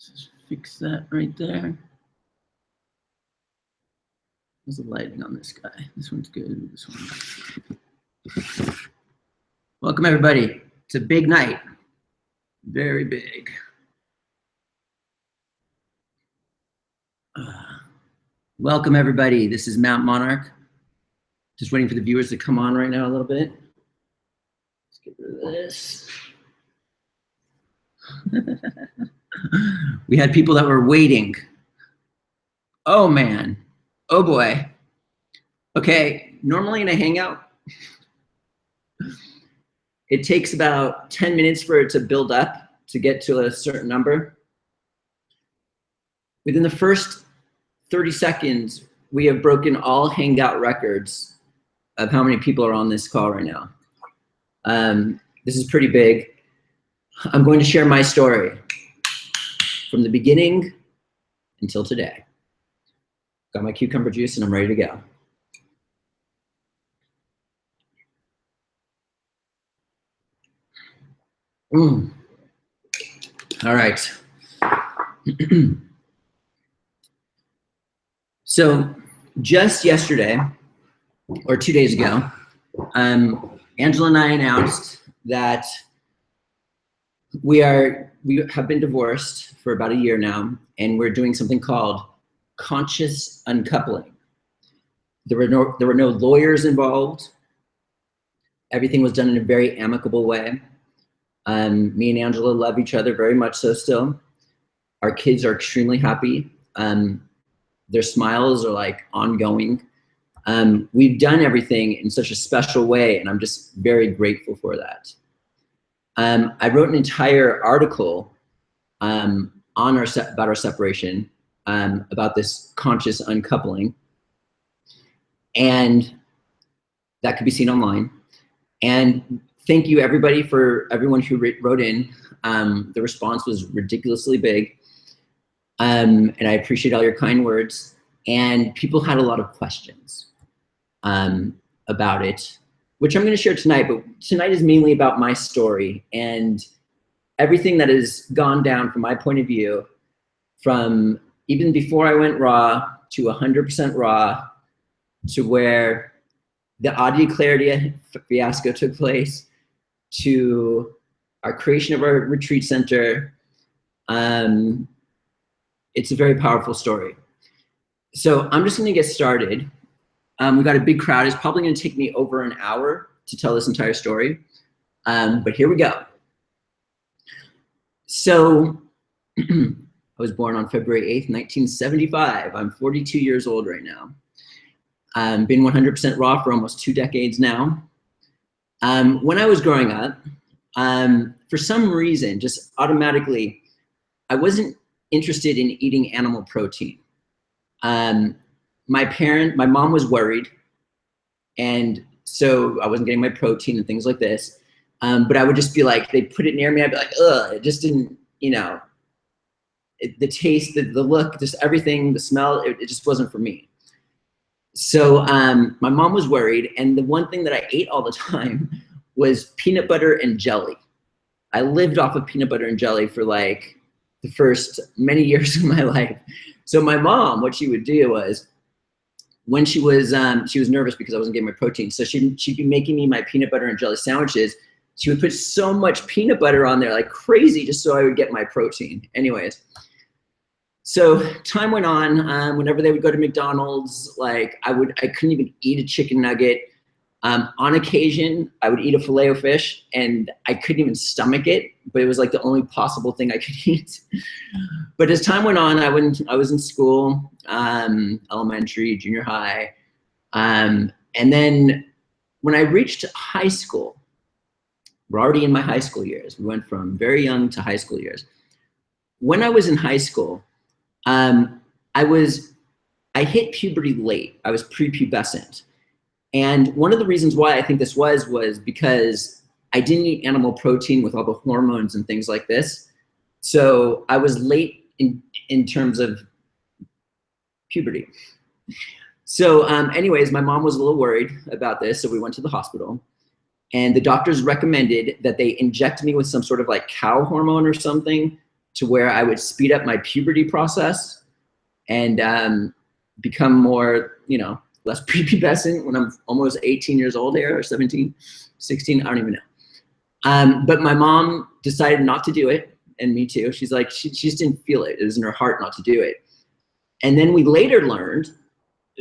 Just fix that right there. How's the lighting on this guy? This one's good. This one. Welcome everybody. It's a big night. Very big. Welcome everybody. This is Mount Monarch. Just waiting for the viewers to come on right now a little bit. Let's get rid of this. We had people that were waiting. Oh man. Oh boy. Okay, normally in a Hangout, it takes about 10 minutes for it to build up to get to a certain number. Within the first 30 seconds, we have broken all Hangout records of how many people are on this call right now. This is pretty big. I'm going to share my story from the beginning until today. Got my cucumber juice and I'm ready to go. All right. So just yesterday, or 2 days ago, Angela and I announced that we have been divorced for about a year now, and we're doing something called Conscious Uncoupling. There were no lawyers involved. Everything was done in a very amicable way. Me and Angela love each other very much so still. Our kids are extremely happy. Their smiles are like ongoing. We've done everything in such a special way, and I'm just very grateful for that. I wrote an entire article about our separation, about this conscious uncoupling, and that could be seen online. And thank you everybody for everyone who wrote in. The response was ridiculously big, and I appreciate all your kind words. And people had a lot of questions about it, which I'm going to share tonight, but tonight is mainly about my story and everything that has gone down from my point of view, from even before I went raw to 100% raw, to where the Adya Clarity fiasco took place, to our creation of our retreat center. It's a very powerful story. So I'm just going to get started. We got a big crowd. It's probably going to take me over an hour to tell this entire story, but here we go. So I was born on February 8th, 1975. I'm 42 years old right now. Been 100% raw for almost 2 decades now. When I was growing up, for some reason, just automatically, I wasn't interested in eating animal protein. My mom was worried, and so I wasn't getting my protein and things like this. But I would just be like, they'd put it near me, I'd be like, ugh, it just didn't, you know, the taste, the look, just everything, the smell, it just wasn't for me. So my mom was worried, and the one thing that I ate all the time was peanut butter and jelly. I lived off of peanut butter and jelly for like the first many years of my life. So my mom, what she would do was, when she was nervous because I wasn't getting my protein, so she'd be making me my peanut butter and jelly sandwiches. She would put so much peanut butter on there like crazy just so I would get my protein. Anyways, so time went on. Whenever they would go to McDonald's, like I couldn't even eat a chicken nugget. On occasion, I would eat a filet of fish, and I couldn't even stomach it, but it was like the only possible thing I could eat. But as time went on, I was in school, elementary, junior high. And then when I reached high school, we're already in my high school years. We went from very young to high school years. When I was in high school, I hit puberty late. I was prepubescent. And one of the reasons why I think this was because I didn't eat animal protein with all the hormones and things like this. So I was late in terms of puberty. So anyways, my mom was a little worried about this, so we went to the hospital. And the doctors recommended that they inject me with some sort of like cow hormone or something to where I would speed up my puberty process and become more, you know, less prepubescent when I'm almost 18 years old here, or 17, 16, I don't even know. But my mom decided not to do it, and me too. She's like, she just didn't feel it. It was in her heart not to do it. And then we later learned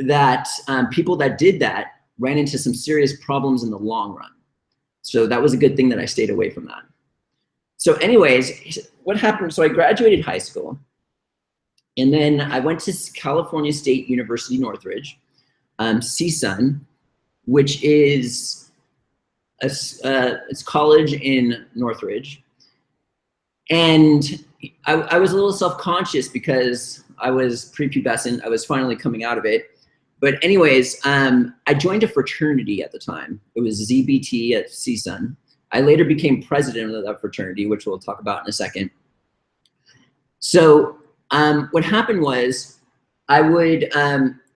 that people that did that ran into some serious problems in the long run. So that was a good thing that I stayed away from that. So anyways, what happened? So I graduated high school, and then I went to California State University, Northridge, CSUN, which is it's college in Northridge. And I was a little self-conscious because I was prepubescent. I was finally coming out of it. But anyways, I joined a fraternity at the time. It was ZBT at CSUN. I later became president of that fraternity, which we'll talk about in a second. So what happened was I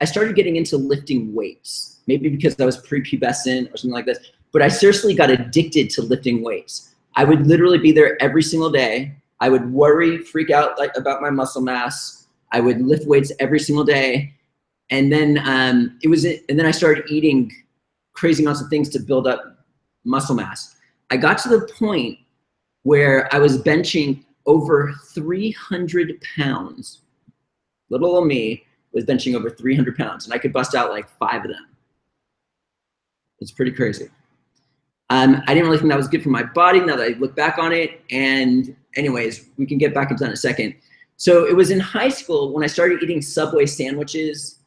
started getting into lifting weights, maybe because I was prepubescent or something like this, but I seriously got addicted to lifting weights. I would literally be there every single day. I would worry, freak out about my muscle mass. I would lift weights every single day. And then and then I started eating crazy amounts of things to build up muscle mass. I got to the point where I was benching over 300 pounds. Little old me was benching over 300 pounds, and I could bust out like 5 of them. It's pretty crazy. I didn't really think that was good for my body now that I look back on it. And anyways, we can get back into that in a second. So it was in high school when I started eating Subway sandwiches.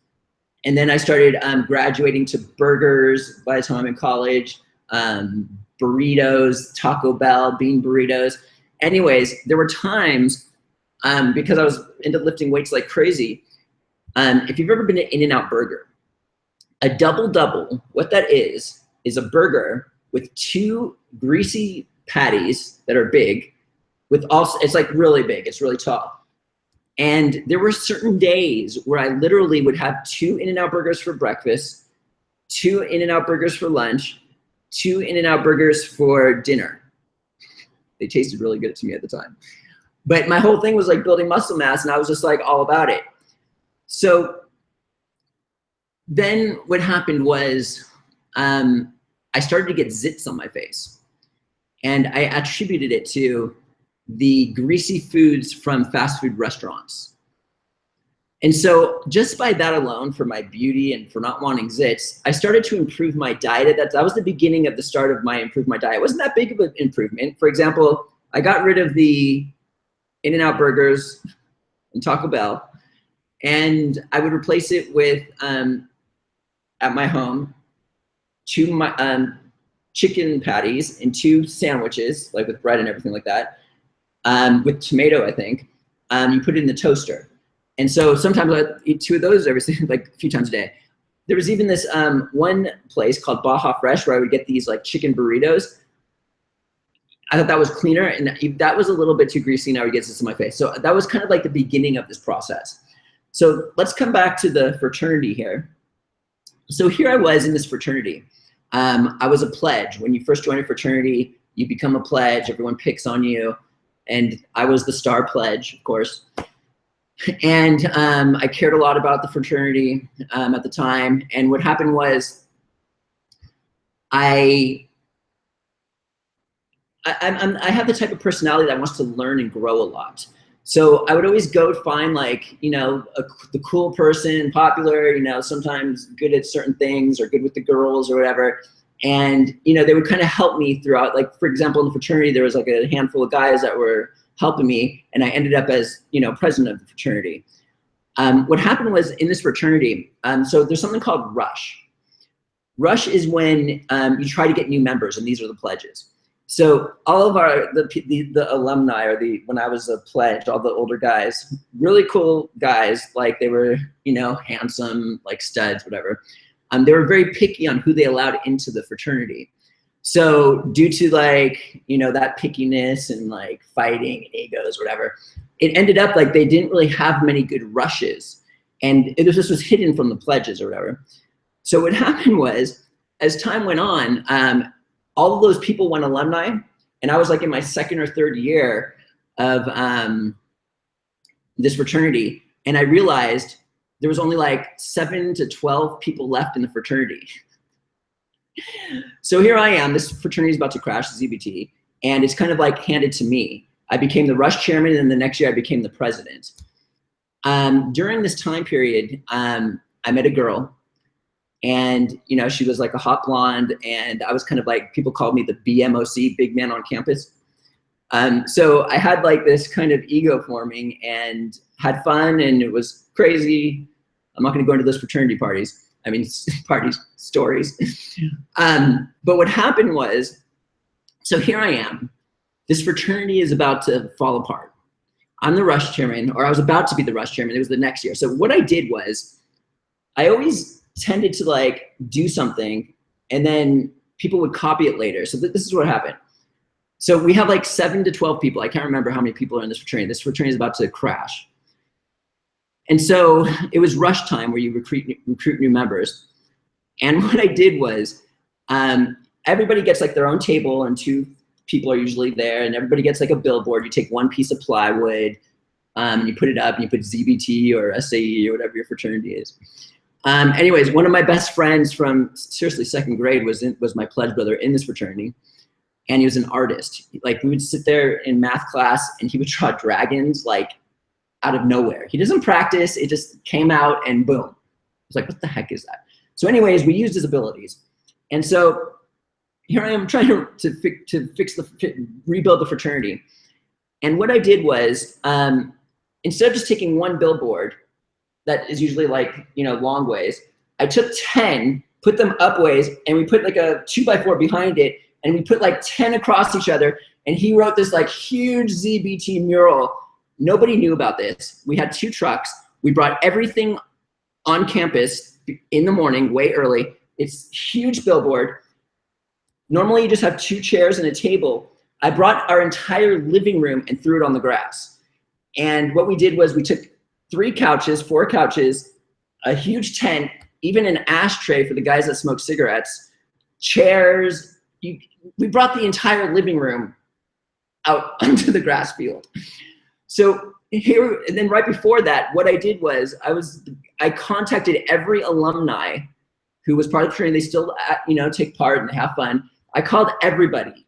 And then I started graduating to burgers by the time I'm in college, burritos, Taco Bell, bean burritos. Anyways, there were times, because I was into lifting weights like crazy, if you've ever been to In-N-Out Burger, a double-double, what that is a burger with 2 greasy patties that are big, with also, it's like really big, it's really tall. And there were certain days where I literally would have 2 In-N-Out burgers for breakfast, 2 In-N-Out burgers for lunch, 2 In-N-Out burgers for dinner. They tasted really good to me at the time. But my whole thing was like building muscle mass, and I was just like all about it. So then what happened was I started to get zits on my face. And I attributed it to the greasy foods from fast food restaurants. And so just by that alone, for my beauty and for not wanting zits, I started to improve my diet. That was the beginning of the start of my improve my diet. It wasn't that big of an improvement. For example, I got rid of the In-N-Out burgers and Taco Bell, and I would replace it with, at my home, 2 chicken patties and 2 sandwiches, like with bread and everything like that. With tomato, I think. You put it in the toaster. And so sometimes I eat 2 of those like a few times a day. There was even this one place called Baja Fresh where I would get these like chicken burritos. I thought that was cleaner, and that was a little bit too greasy, and I would get this in my face. So that was kind of like the beginning of this process. So let's come back to the fraternity here. So here I was in this fraternity. I was a pledge. When you first join a fraternity, you become a pledge. Everyone picks on you. And I was the star pledge, of course. And I cared a lot about the fraternity at the time. And what happened was I have the type of personality that wants to learn and grow a lot. So I would always go find like, you know, the cool person, popular, you know, sometimes good at certain things or good with the girls or whatever. And, you know, they would kind of help me throughout. Like, for example, in the fraternity, there was like a handful of guys that were helping me, and I ended up as, you know, president of the fraternity. What happened was in this fraternity, so there's something called Rush. Rush is when you try to get new members, and these are the pledges. So all of the alumni, or when I was a pledge, all the older guys, really cool guys, like they were, you know, handsome, like studs, whatever. They were very picky on who they allowed into the fraternity. So due to like, you know, that pickiness and like fighting and egos, whatever, it ended up like they didn't really have many good rushes, and this was hidden from the pledges or whatever. So what happened was, as time went on, all of those people went alumni, and I was like in my 2nd or 3rd year of this fraternity, and I realized there was only like 7 to 12 people left in the fraternity. So here I am, this fraternity is about to crash, the ZBT, and it's kind of like handed to me. I became the rush chairman, and the next year I became the president. During this time period, I met a girl, and you know, she was like a hot blonde, and I was kind of like, people called me the BMOC, big man on campus. So I had like this kind of ego forming and had fun, and it was crazy. I'm not gonna go into those fraternity parties. I mean, parties, stories. But what happened was, so here I am, this fraternity is about to fall apart. I'm the rush chairman, or I was about to be the rush chairman. It was the next year. So what I did was, I always tended to like do something and then people would copy it later. So this is what happened. So we have like 7 to 12 people. I can't remember how many people are in this fraternity. This fraternity is about to crash. And so it was rush time where you recruit new members. And what I did was, everybody gets like their own table, and 2 people are usually there, and everybody gets like a billboard. You take 1 piece of plywood, you put it up, and you put ZBT or SAE or whatever your fraternity is. Anyways, one of my best friends from seriously 2nd grade was my pledge brother in this fraternity, and he was an artist. Like we would sit there in math class, and he would draw dragons like out of nowhere. He doesn't practice, it just came out and boom. I was like, what the heck is that? So anyways, we used his abilities. And so here I am trying to rebuild the fraternity. And what I did was, instead of just taking 1 billboard, that is usually like, you know, long ways, I took 10, put them up ways, and we put like a 2x4 behind it, and we put like 10 across each other, and he wrote this like huge ZBT mural. Nobody knew about this. We had 2 trucks. We brought everything on campus in the morning, way early. It's huge billboard. Normally you just have 2 chairs and a table. I brought our entire living room and threw it on the grass. And what we did was we took 3 couches, 4 couches, a huge tent, even an ashtray for the guys that smoke cigarettes, chairs. We brought the entire living room out onto the grass field. So here, and then right before that, what I did was I contacted every alumni who was part of the fraternity. They still, you know, take part and have fun. I called everybody,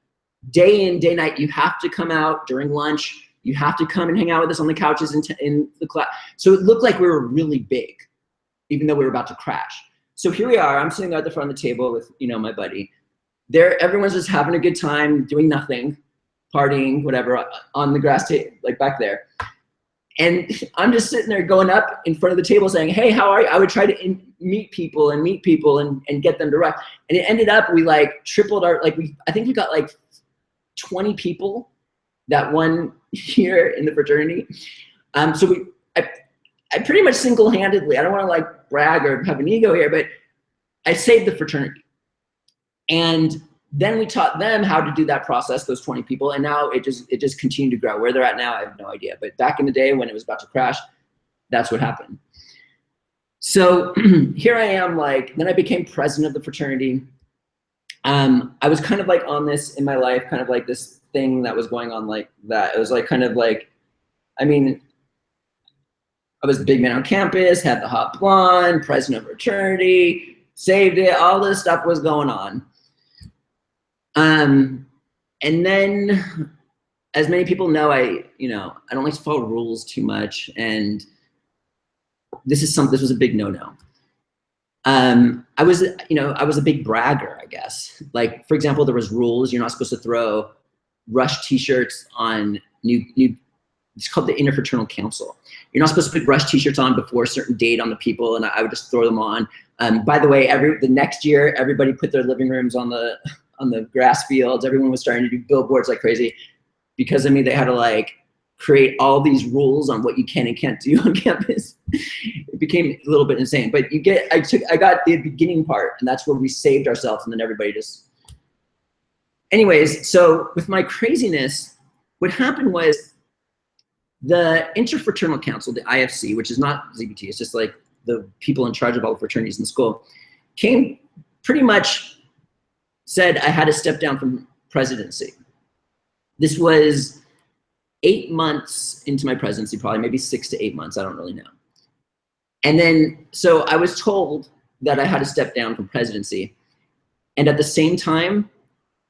day in, day night. You have to come out during lunch. You have to come and hang out with us on the couches in the class. So it looked like we were really big, even though we were about to crash. So here we are. I'm sitting there at the front of the table with, you know, my buddy. There, everyone's just having a good time, doing nothing, partying, whatever, on the grass table, like back there. And I'm just sitting there going up in front of the table saying, hey, how are you? I would try to meet people and get them to rush. And it ended up, we like tripled our, like I think we got like 20 people that one year in the fraternity. So I pretty much single-handedly, I don't want to like brag or have an ego here, but I saved the fraternity. And then we taught them how to do that process, those 20 people, and now it just continued to grow. Where they're at now, I have no idea. But back in the day when it was about to crash, that's what happened. So here I am, like, then I became president of the fraternity. I was kind of like on this in my life, kind of like this thing that was going on like that. It was like kind of like, I mean, I was the big man on campus, had the hot blonde, president of fraternity, saved it, all this stuff was going on. And then, as many people know, I don't like to follow rules too much, and this was a big no-no. I was a big bragger, I guess. Like, for example, there was rules. You're not supposed to throw Rush t-shirts on it's called the Interfraternal Council. You're not supposed to put Rush t-shirts on before a certain date on the people, and I would just throw them on. By the way, the next year, everybody put their living rooms on the grass fields. Everyone was starting to do billboards like crazy because, I mean, they had to like create all these rules on what you can and can't do on campus. It became a little bit insane, but I got the beginning part, and that's where we saved ourselves, and then everybody just, anyways. So with my craziness, what happened was the Interfraternal Council, the IFC, which is not ZBT, it's just like the people in charge of all the fraternities in the school, came pretty much said I had to step down from presidency. This was 8 months into my presidency, probably maybe 6 to 8 months, I don't really know. And then, so I was told that I had to step down from presidency. And at the same time,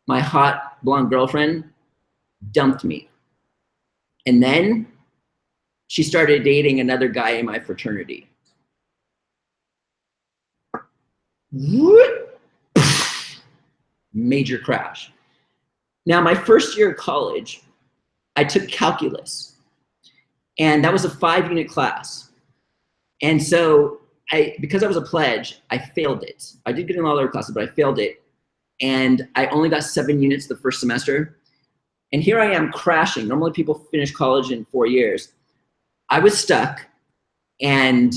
my hot blonde girlfriend dumped me. And then she started dating another guy in my fraternity. Major crash. Now, my first year of college, I took calculus, and that was a 5-unit class. And so because I was a pledge, I failed it. I did get in all other classes, but I failed it. And I only got 7 units the first semester. And here I am crashing. Normally people finish college in 4 years. I was stuck, and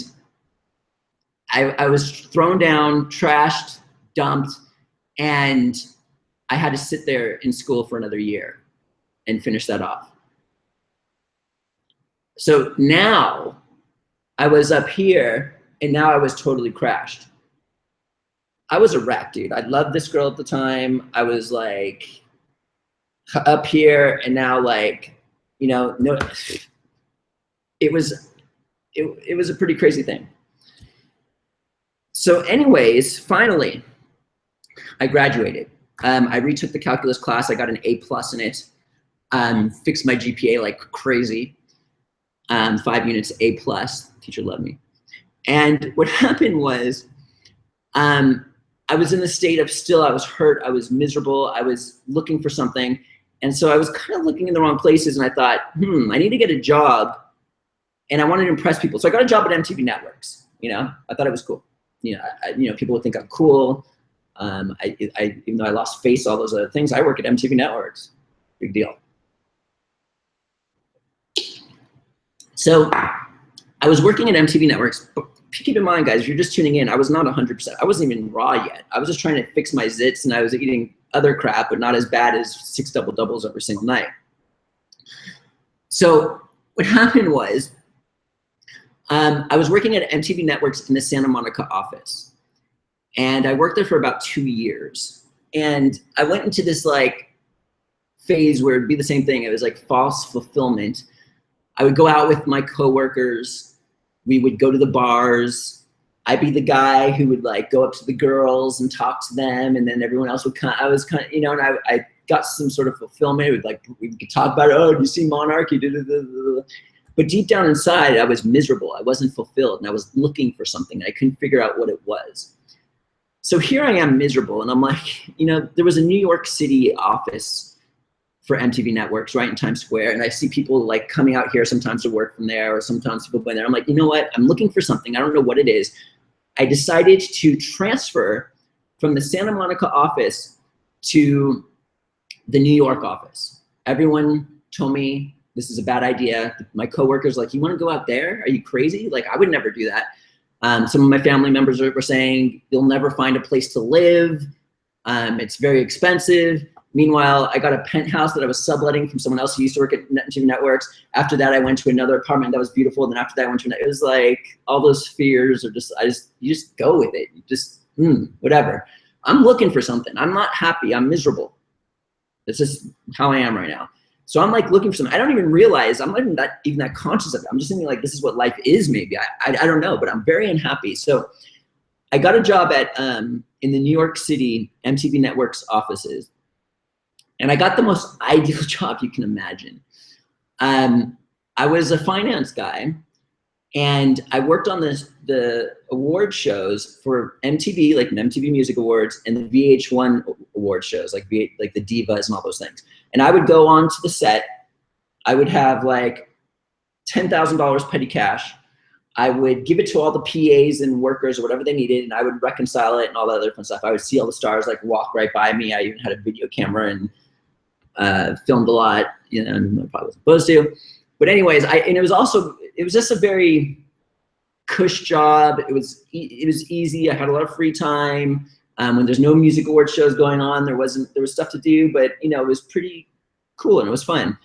I was thrown down, trashed, dumped, and I had to sit there in school for another year and finish that off. So now I was up here, and now I was totally crashed. I was a wreck, dude. I loved this girl at the time. I was like up here, and now like, you know, no, it was a pretty crazy thing. So anyways, finally, I graduated. I retook the calculus class. I got an A+ in it. Fixed my GPA like crazy. 5 units, A+. Teacher loved me. And what happened was, I was in the state of I was hurt. I was miserable. I was looking for something. And so I was kind of looking in the wrong places, and I thought, I need to get a job, and I wanted to impress people. So I got a job at MTV Networks. You know, I thought it was cool. You know, people would think I'm cool. Even though I lost face, all those other things, I work at MTV Networks. Big deal. So I was working at MTV Networks. But keep in mind, guys, if you're just tuning in, I was not 100%. I wasn't even raw yet. I was just trying to fix my zits, and I was eating other crap, but not as bad as 6 double-doubles every single night. So what happened was, I was working at MTV Networks in the Santa Monica office. And I worked there for about 2 years. And I went into this like phase where it'd be the same thing. It was like false fulfillment. I would go out with my coworkers. We would go to the bars. I'd be the guy who would like go up to the girls and talk to them. And then everyone else would I was kind of, you know, and I got some sort of fulfillment. We could talk about, oh, do you see Monarch? But deep down inside, I was miserable. I wasn't fulfilled, and I was looking for something. I couldn't figure out what it was. So here I am miserable, and I'm like, you know, there was a New York City office for MTV Networks right in Times Square, and I see people like coming out here sometimes to work from there, or sometimes people going there. I'm like, you know what? I'm looking for something. I don't know what it is. I decided to transfer from the Santa Monica office to the New York office. Everyone told me this is a bad idea. My coworkers like, you want to go out there? Are you crazy? Like, I would never do that. Some of my family members were saying, you'll never find a place to live. It's very expensive. Meanwhile, I got a penthouse that I was subletting from someone else who used to work at MTV Networks. After that, I went to another apartment that was beautiful. And then after that, I went to it was like all those fears are just, you just go with it. You just, whatever. I'm looking for something. I'm not happy. I'm miserable. This is how I am right now. So I'm like looking for something. I don't even realize, I'm not even that conscious of it. I'm just thinking like, this is what life is maybe. I don't know, but I'm very unhappy. So I got a job at, in the New York City MTV Networks offices. And I got the most ideal job you can imagine. I was a finance guy, and I worked on the award shows for MTV, like MTV Music Awards, and the VH1 award shows, like the Divas and all those things. And I would go on to the set. I would have like $10,000 petty cash. I would give it to all the PAs and workers or whatever they needed, and I would reconcile it and all that other fun stuff. I would see all the stars like walk right by me. I even had a video camera and filmed a lot, you know, and I probably wasn't supposed to. But anyways, it was just a very cush job. It was easy. I had a lot of free time. When there's no music award shows going on, there was stuff to do, but you know, it was pretty cool and it was fun.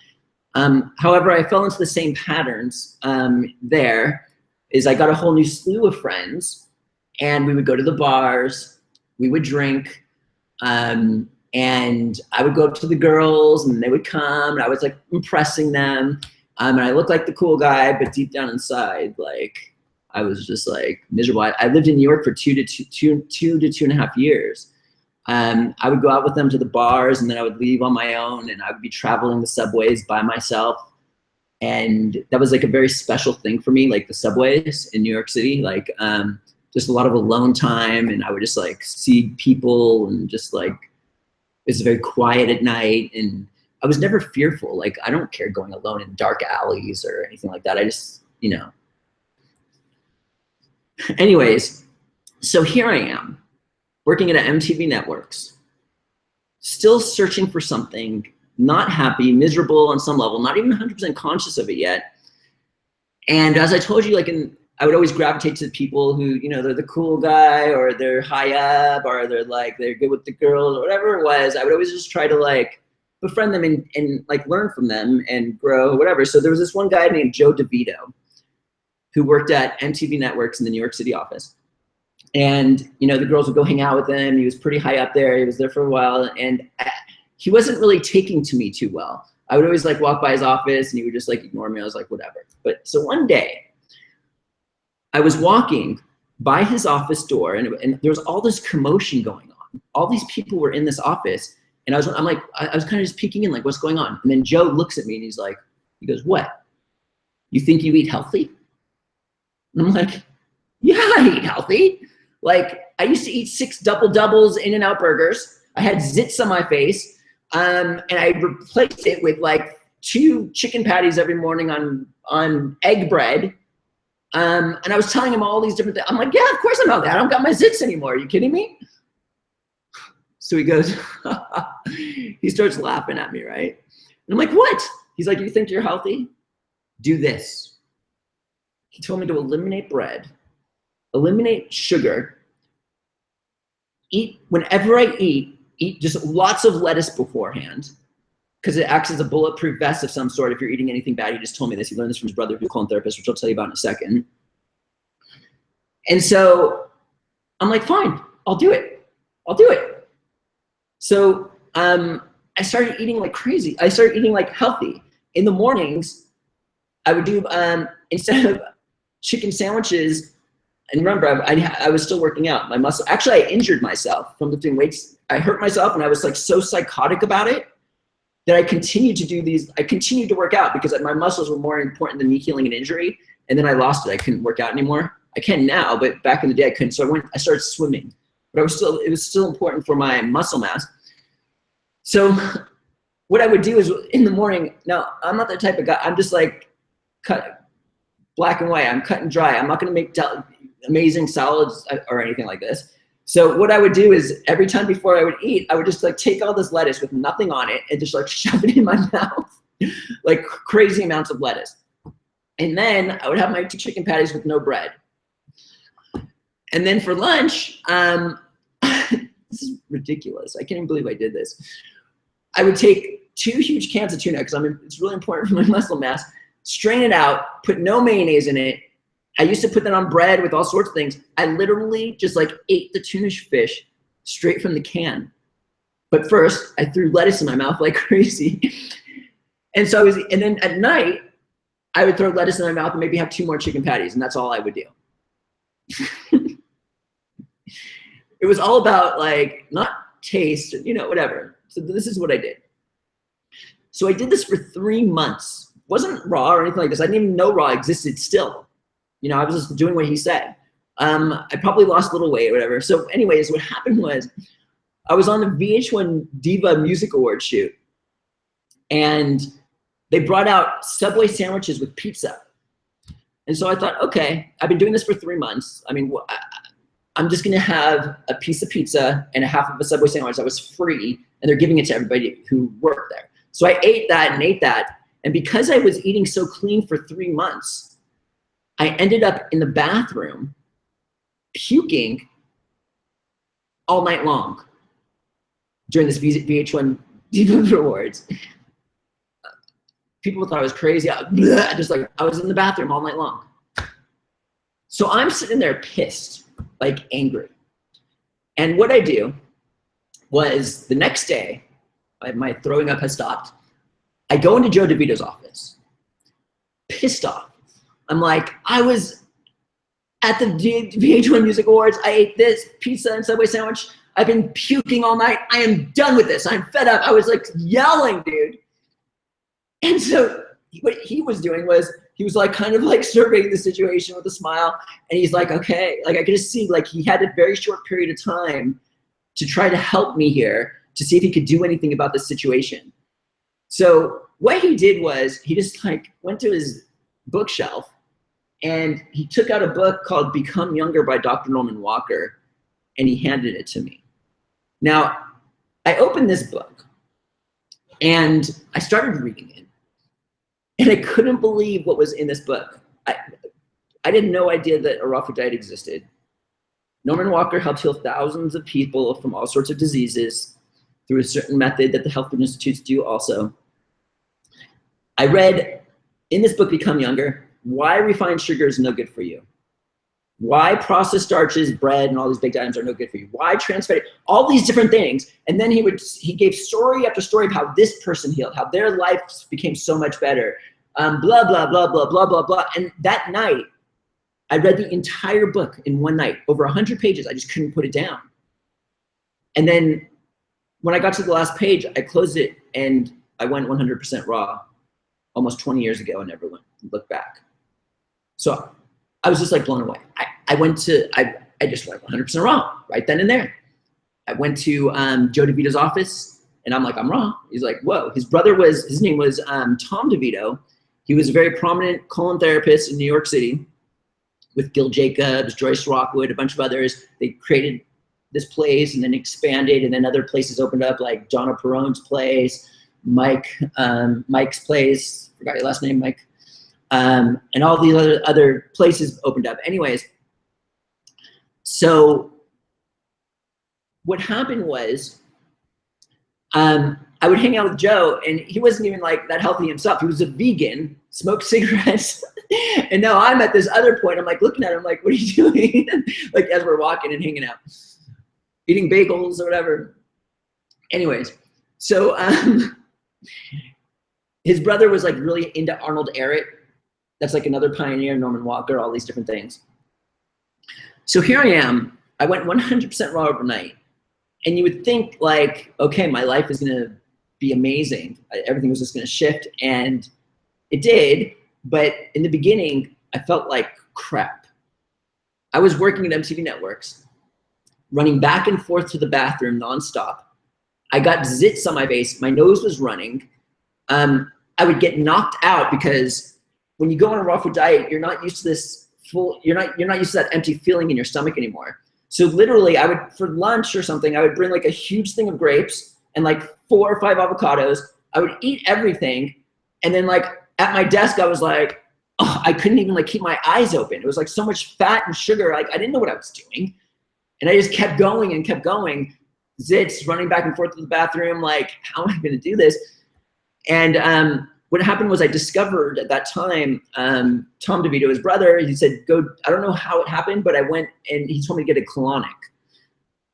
However, I fell into the same patterns there. I got a whole new slew of friends, and we would go to the bars, we would drink, And I would go up to the girls and they would come and I was like impressing them. And I looked like the cool guy, but deep down inside, like I was just like miserable. I lived in New York for 2 to 2.5 years. I would go out with them to the bars and then I would leave on my own and I would be traveling the subways by myself. And that was like a very special thing for me, like the subways in New York City, like just a lot of alone time. And I would just like see people and just like, it's very quiet at night. And I was never fearful. Like, I don't care going alone in dark alleys or anything like that. I just, you know. Anyways, so here I am working at MTV Networks, still searching for something, not happy, miserable on some level, not even 100% conscious of it yet. And as I told you, like I would always gravitate to people who, you know, they're the cool guy or they're high up or they're good with the girls or whatever it was. I would always just try to like befriend them and like learn from them and grow, whatever. So there was this one guy named Joe DeVito who worked at MTV Networks in the New York City office. And, you know, the girls would go hang out with him. He was pretty high up there. He was there for a while. And he wasn't really taking to me too well. I would always like walk by his office and he would just like ignore me. I was like, whatever. But so one day I was walking by his office door and there was all this commotion going on. All these people were in this office and I was kind of just peeking in like, what's going on? And then Joe looks at me and he goes, what? You think you eat healthy? And I'm like, yeah, I eat healthy. Like I used to eat 6 double-doubles In-N-Out burgers. I had zits on my face. And I replaced it with like 2 chicken patties every morning on egg bread. And I was telling him all these different things. I'm like, yeah, of course I'm healthy. I don't got my zits anymore. Are you kidding me? So he goes, he starts laughing at me, right? And I'm like, what? He's like, you think you're healthy? Do this. He told me to eliminate bread, eliminate sugar, whenever I eat just lots of lettuce beforehand, because it acts as a bulletproof vest of some sort if you're eating anything bad. He just told me this. He learned this from his brother, who's a colon therapist, which I'll tell you about in a second. And so I'm like, fine, I'll do it. I'll do it. So I started eating like crazy. I started eating like healthy. In the mornings, I would do, instead of chicken sandwiches, and remember, I was still working out. My muscle, actually I injured myself from lifting weights. I hurt myself and I was like so psychotic about it that I continued to work out because my muscles were more important than me healing an injury. And then I lost it. I couldn't work out anymore. I can now, but back in the day I couldn't. So I started swimming, but it was still important for my muscle mass. So what I would do is in the morning, now I'm not the type of guy, I'm just like cut black and white. I'm cut and dry. I'm not going to make amazing salads or anything like this. So what I would do is every time before I would eat, I would just like take all this lettuce with nothing on it and just like shove it in my mouth, like crazy amounts of lettuce. And then I would have my 2 chicken patties with no bread. And then for lunch, this is ridiculous. I can't even believe I did this. I would take 2 huge cans of tuna because it's really important for my muscle mass, strain it out, put no mayonnaise in it. I used to put that on bread with all sorts of things. I literally just like ate the tuna fish straight from the can. But first, I threw lettuce in my mouth like crazy. And then at night, I would throw lettuce in my mouth and maybe have 2 more chicken patties, and that's all I would do. It was all about like, not taste, you know, whatever. So this is what I did. So I did this for 3 months. It wasn't raw or anything like this. I didn't even know raw existed still. You know, I was just doing what he said. I probably lost a little weight or whatever. So anyways, what happened was I was on the VH1 Diva Music Awards shoot and they brought out Subway sandwiches with pizza. And so I thought, okay, I've been doing this for 3 months. I mean, I'm just gonna have a piece of pizza and a half of a Subway sandwich that was free and they're giving it to everybody who worked there. So I ate that. And because I was eating so clean for 3 months, I ended up in the bathroom puking all night long during this VH1 Diva Awards. People thought I was crazy. I was in the bathroom all night long. So I'm sitting there pissed, like angry. And what I do was the next day, my throwing up has stopped. I go into Joe DeVito's office, pissed off. I'm like, I was at the VH1 Music Awards. I ate this pizza and Subway sandwich. I've been puking all night. I am done with this. I'm fed up. I was like yelling, dude. And so what he was doing was, he was like kind of like surveying the situation with a smile. And he's like, okay, like I could just see like he had a very short period of time to try to help me here to see if he could do anything about this situation. So what he did was he just like went to his bookshelf and he took out a book called Become Younger by Dr. Norman Walker, and he handed it to me. Now, I opened this book and I started reading it, and I couldn't believe what was in this book. I had no idea that a raw food diet existed. Norman Walker helped heal thousands of people from all sorts of diseases through a certain method that the health food institutes do also. I read in this book, Become Younger, why refined sugar is no good for you. Why processed starches, bread, and all these big items are no good for you. Why trans fat, all these different things. And then he gave story after story of how this person healed, how their life became so much better. Blah, blah, blah, blah, blah, blah, blah. And that night, I read the entire book in one night, over 100 pages. I just couldn't put it down. And then when I got to the last page, I closed it and I went 100% raw almost 20 years ago and never looked back. So I was just like blown away. I just went 100% raw right then and there. I went to Joe DeVito's office and I'm like, I'm raw. He's like, whoa. His name was Tom DeVito. He was a very prominent colon therapist in New York City with Gil Jacobs, Joyce Rockwood, a bunch of others. They created this place and then expanded, and then other places opened up like Donna Perone's place, Mike's place, forgot your last name, Mike. And all the other places opened up. Anyways, so what happened was I would hang out with Joe, and he wasn't even like that healthy himself. He was a vegan, smoked cigarettes. And now I'm at this other point. I'm like looking at him like, what are you doing? Like as we're walking and hanging out, eating bagels or whatever. Anyways, so his brother was like really into Arnold Ehret. That's like another pioneer, Norman Walker, all these different things. So here I am. I went 100% raw overnight. And you would think like, okay, my life is going to be amazing. Everything was just going to shift. And it did. But in the beginning, I felt like crap. I was working at MTV Networks, running back and forth to the bathroom nonstop. I got zits on my face. My nose was running. I would get knocked out because when you go on a raw food diet, you're not used to this you're not used to that empty feeling in your stomach anymore. So literally I would, for lunch or something, I would bring like a huge thing of grapes and like 4 or 5 avocados. I would eat everything. And then like at my desk, I was like, oh, I couldn't even like keep my eyes open. It was like so much fat and sugar. Like I didn't know what I was doing. And I just kept going and kept going. Zits, running back and forth to the bathroom. Like, how am I going to do this? And what happened was I discovered at that time, Tom DeVito, his brother, he said, go, I don't know how it happened, but I went and he told me to get a colonic,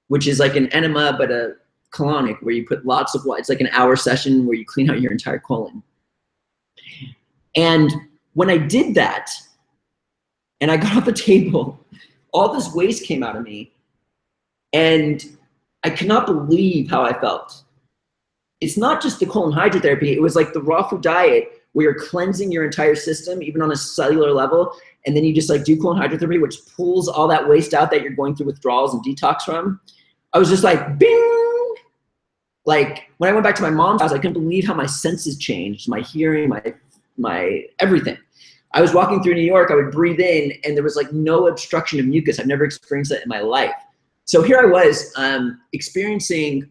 which is like an enema, but a colonic where you put lots of water. It's like an hour session where you clean out your entire colon. And when I did that and I got off the table, all this waste came out of me and I could not believe how I felt. It's not just the colon hydrotherapy. It was like the raw food diet where you're cleansing your entire system, even on a cellular level. And then you just like do colon hydrotherapy, which pulls all that waste out that you're going through withdrawals and detox from. I was just like, bing. Like when I went back to my mom's house, I couldn't believe how my senses changed, my hearing, my everything. I was walking through New York, I would breathe in and there was like no obstruction of mucus. I've never experienced that in my life. So here I was experiencing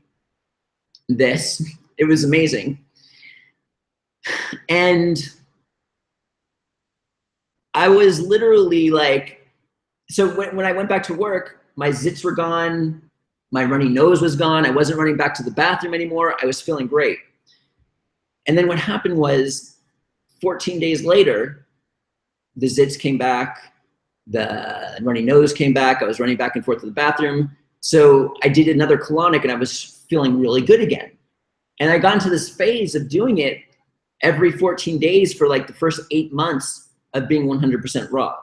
this. It was amazing. And I was literally like, so when I went back to work, my zits were gone, my runny nose was gone, I wasn't running back to the bathroom anymore, I was feeling great. And then what happened was 14 days later, the zits came back, the runny nose came back, I was running back and forth to the bathroom, So I did another colonic and I was feeling really good again. And I got into this phase of doing it every 14 days for like the first 8 months of being 100% raw.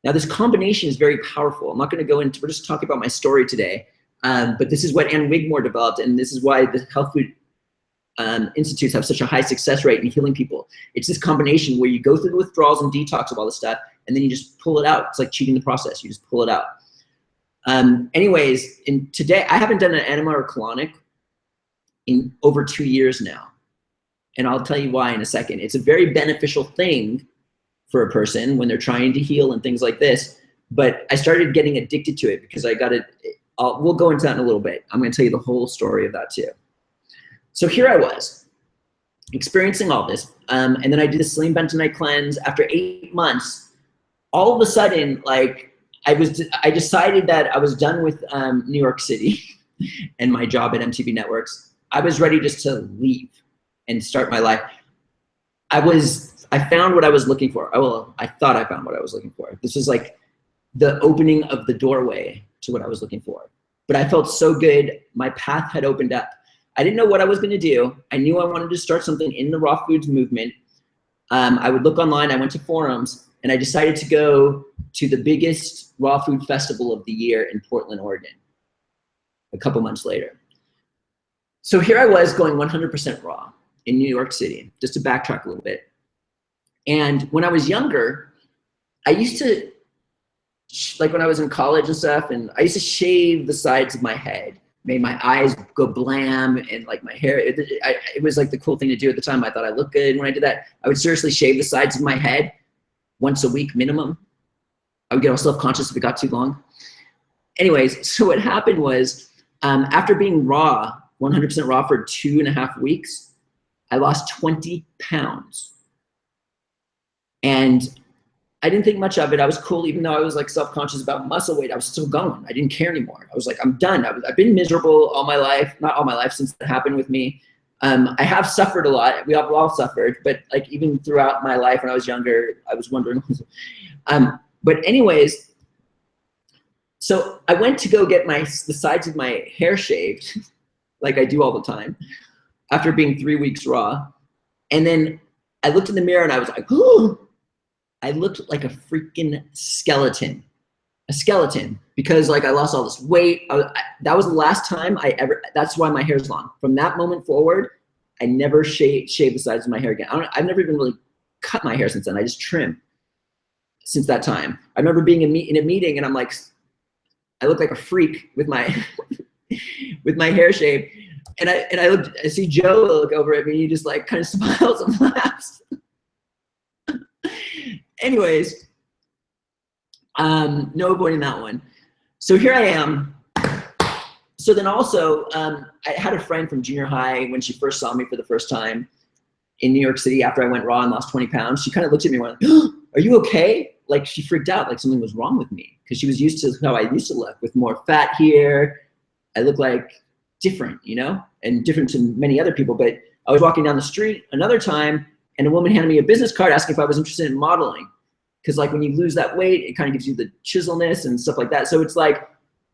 Now this combination is very powerful. I'm not gonna go into, we're just talking about my story today, but this is what Ann Wigmore developed, and this is why the health food institutes have such a high success rate in healing people. It's this combination where you go through the withdrawals and detox of all this stuff, and then you just pull it out. It's like cheating the process, you just pull it out. Anyways, today, I haven't done an enema or colonic in over 2 years now. And I'll tell you why in a second. It's a very beneficial thing for a person when they're trying to heal and things like this. But I started getting addicted to it because I got it. We'll go into that in a little bit. I'm going to tell you the whole story of that too. So here I was experiencing all this. And then I did the saline bentonite cleanse. After 8 months, all of a sudden, like I decided that I was done with New York City and my job at MTV Networks. I was ready just to leave and start my life. I found what I was looking for. I thought I found what I was looking for. This was like the opening of the doorway to what I was looking for. But I felt so good. My path had opened up. I didn't know what I was gonna do. I knew I wanted to start something in the raw foods movement. I would look online, I went to forums, and I decided to go to the biggest raw food festival of the year in Portland, Oregon, a couple months later. So here I was going 100% raw in New York City, just to backtrack a little bit. And when I was younger, I used to, like when I was in college and stuff, and I used to shave the sides of my head, made my eyes go blam, and like my hair, it was like the cool thing to do at the time. I thought I looked good when I did that. I would seriously shave the sides of my head once a week minimum. I would get all self-conscious if it got too long. Anyways, so what happened was, after being raw, 100% raw for 2.5 weeks, I lost 20 pounds. And I didn't think much of it. I was cool, even though I was like self-conscious about muscle weight. I was still going. I didn't care anymore. I was like, I'm done. I've been miserable all my life, not all my life since that happened with me. I have suffered a lot. We have all suffered, but like even throughout my life when I was younger, I was wondering. But anyways, so I went to go get the sides of my hair shaved, like I do all the time, after being 3 weeks raw. And then I looked in the mirror and I was like, oh, I looked like a freaking skeleton. A skeleton, because like I lost all this weight. That was the last time that's why my hair's long. From that moment forward, I never shaved the sides of my hair again. I've never even really cut my hair since then. I just trim since that time. I remember being in a meeting and I'm like, I look like a freak with my with my hair shaved. And I see Joe look over at me and he just like kind of smiles and laughs. Anyways, no avoiding that one. So here I am. So then also, I had a friend from junior high when she first saw me for the first time in New York City after I went raw and lost 20 pounds. She kind of looked at me and went, oh, are you okay? Like she freaked out, like something was wrong with me because she was used to how I used to look with more fat here. I look like different, you know, and different to many other people. But I was walking down the street another time and a woman handed me a business card asking if I was interested in modeling. Because like when you lose that weight, it kind of gives you the chiselness and stuff like that. So it's like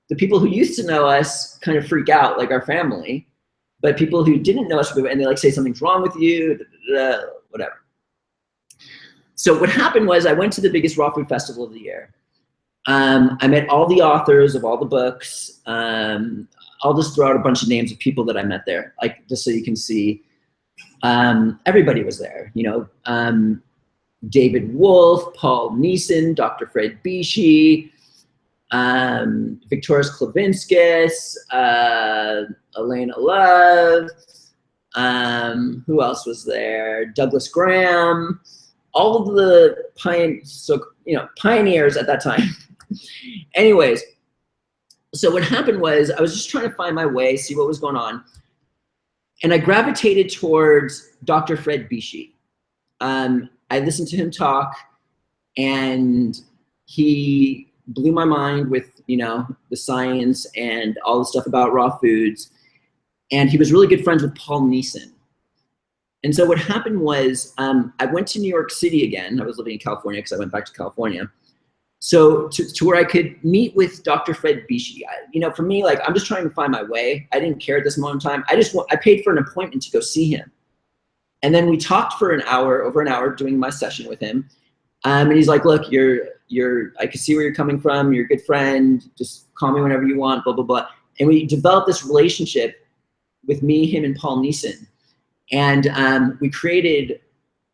the people who used to know us kind of freak out, like our family, but people who didn't know us, and they like say something's wrong with you, whatever. So what happened was I went to the biggest raw food festival of the year. I met all the authors of all the books. I'll just throw out a bunch of names of people that I met there, like just so you can see. Everybody was there, you know. David Wolf, Paul Neeson, Dr. Fred Bishi, Victorious Klavinskis, Elena Love, who else was there? Douglas Graham, all of the pioneers at that time. Anyways, so what happened was I was just trying to find my way, see what was going on. And I gravitated towards Dr. Fred Bishi. I listened to him talk and he blew my mind with, you know, the science and all the stuff about raw foods. And he was really good friends with Paul Neeson. And so what happened was I went to New York City again. I was living in California because I went back to California. So to where I could meet with Dr. Fred Bishi. You know, for me, like, I'm just trying to find my way. I didn't care at this moment in time. I paid for an appointment to go see him. And then we talked for an hour, over an hour, doing my session with him. And he's like, look, I can see where you're coming from. You're a good friend. Just call me whenever you want, blah, blah, blah. And we developed this relationship with me, him, and Paul Neeson. And we created,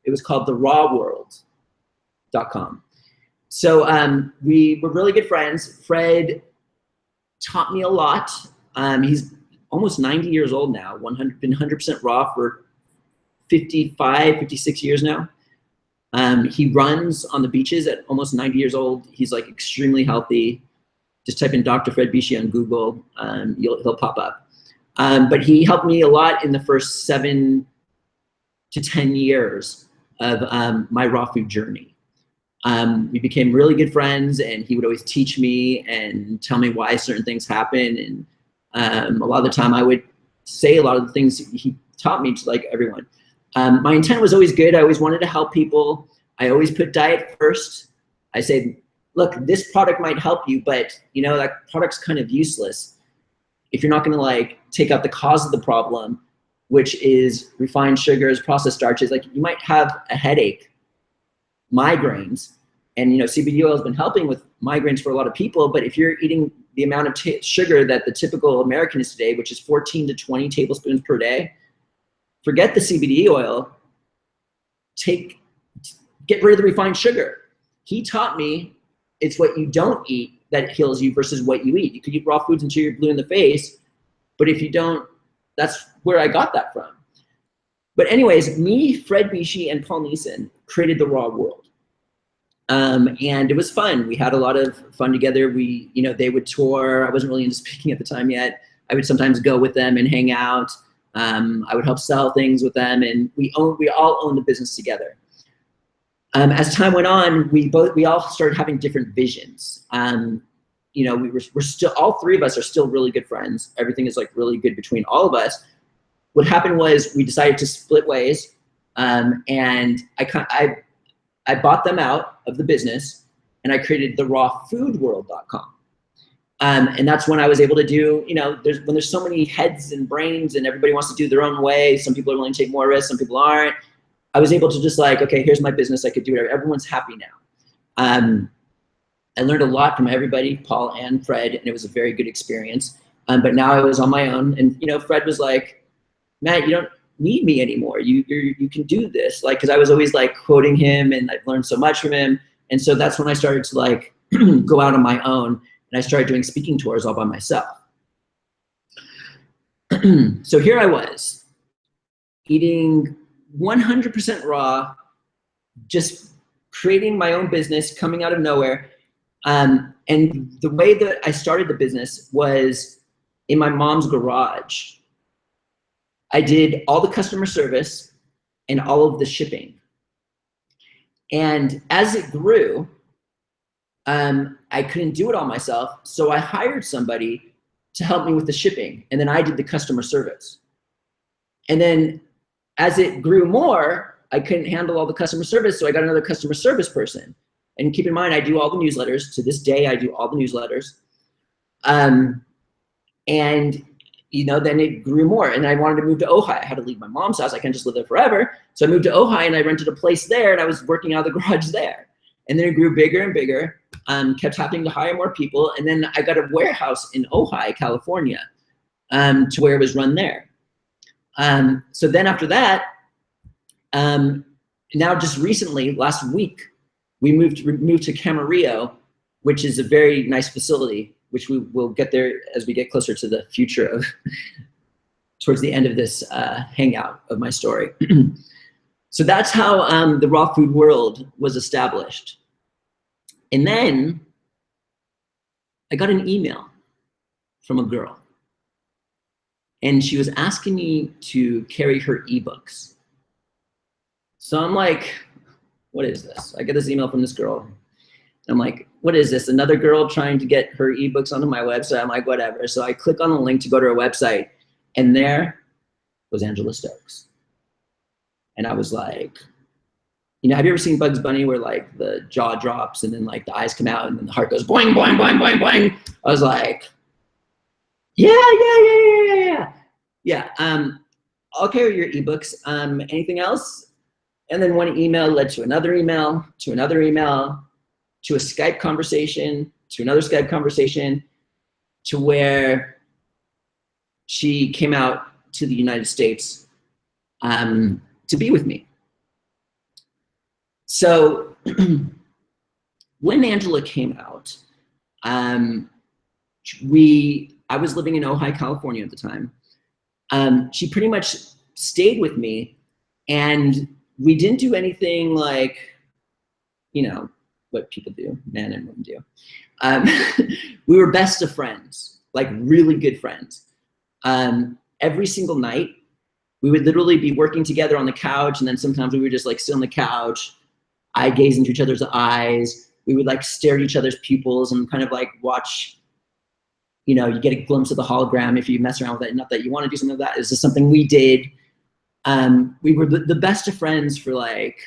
it was called therawworld.com. So we were really good friends. Fred taught me a lot. He's almost 90 years old now, been 100% raw for 55, 56 years now. He runs on the beaches at almost 90 years old. He's like extremely healthy. Just type in Dr. Fred Bishi on Google. He'll pop up. But he helped me a lot in the first 7 to 10 years of my raw food journey. We became really good friends, and he would always teach me and tell me why certain things happen. And a lot of the time I would say a lot of the things he taught me to, like, everyone. My intent was always good. I always wanted to help people. I always put diet first. I said, look, this product might help you, but you know, that product's kind of useless if you're not gonna like take out the cause of the problem, which is refined sugars, processed starches. Like, you might have a headache, migraines, and you know, CBD oil has been helping with migraines for a lot of people, but if you're eating the amount of sugar that the typical American is today, which is 14 to 20 tablespoons per day, forget the CBD oil, get rid of the refined sugar. He taught me it's what you don't eat that heals you versus what you eat. You could eat raw foods until you're blue in the face, but if you don't, that's where I got that from. But anyways, me, Fred Bishi, and Paul Neeson created the Raw World. And it was fun. We had a lot of fun together. They would tour. I wasn't really into speaking at the time yet. I would sometimes go with them and hang out. I would help sell things with them, and we all owned the business together. As time went on, we all started having different visions. We're still, all three of us are still really good friends. Everything is like really good between all of us. What happened was we decided to split ways, and I bought them out of the business, and I created the rawfoodworld.com. And that's when I was able to do, when there's so many heads and brains and everybody wants to do their own way. Some people are willing to take more risks, some people aren't. I was able to just like, okay, here's my business. I could do it. Everyone's happy now. I learned a lot from everybody, Paul and Fred, and it was a very good experience. But now I was on my own, and Fred was like, Matt, you don't need me anymore. You can do this. Like, cause I was always like quoting him, and I've learned so much from him. And so that's when I started to like go out on my own, and I started doing speaking tours all by myself. So here I was eating 100% raw, just creating my own business, coming out of nowhere. And the way that I started the business was in my mom's garage. I did all the customer service and all of the shipping. And as it grew, I couldn't do it all myself. So I hired somebody to help me with the shipping. And then I did the customer service. And then as it grew more, I couldn't handle all the customer service. So I got another customer service person. And keep in mind, I do all the newsletters. To this day, I do all the newsletters. And then it grew more, and I wanted to move to Ojai. I had to leave my mom's house. I can't just live there forever. So I moved to Ojai, and I rented a place there, and I was working out of the garage there. And then it grew bigger and bigger, kept having to hire more people. And then I got a warehouse in Ojai, California, to where it was run there. So then after that, now just recently, last week, we moved to Camarillo, which is a very nice facility, which we will get there as we get closer to the future of, towards the end of this hangout of my story. So that's how the raw food world was established. And then I got an email from a girl, and she was asking me to carry her ebooks. So I'm like, what is this? I get this email from this girl. I'm like, what is this? Another girl trying to get her ebooks onto my website? I'm like, whatever. So I click on the link to go to her website, and there was Angela Stokes. And I was like, you know, have you ever seen Bugs Bunny where like the jaw drops and then like the eyes come out and then the heart goes boing, boing, boing, boing, boing? I was like, yeah. I'll carry your ebooks. Anything else? And then one email led to another email, to another email, to a Skype conversation, to another Skype conversation, to where she came out to the United States to be with me. So when Angela came out, I was living in Ojai, California at the time. She pretty much stayed with me, and we didn't do anything like, you know, what people do, men and women do. We were best of friends, like really good friends. Every single night, we would literally be working together on the couch, and then sometimes we would just like sit on the couch, eye gaze into each other's eyes. We would like stare at each other's pupils and kind of like watch, you know, you get a glimpse of the hologram if you mess around with it. Not that you want to do something like that. It's just something we did. We were the best of friends for like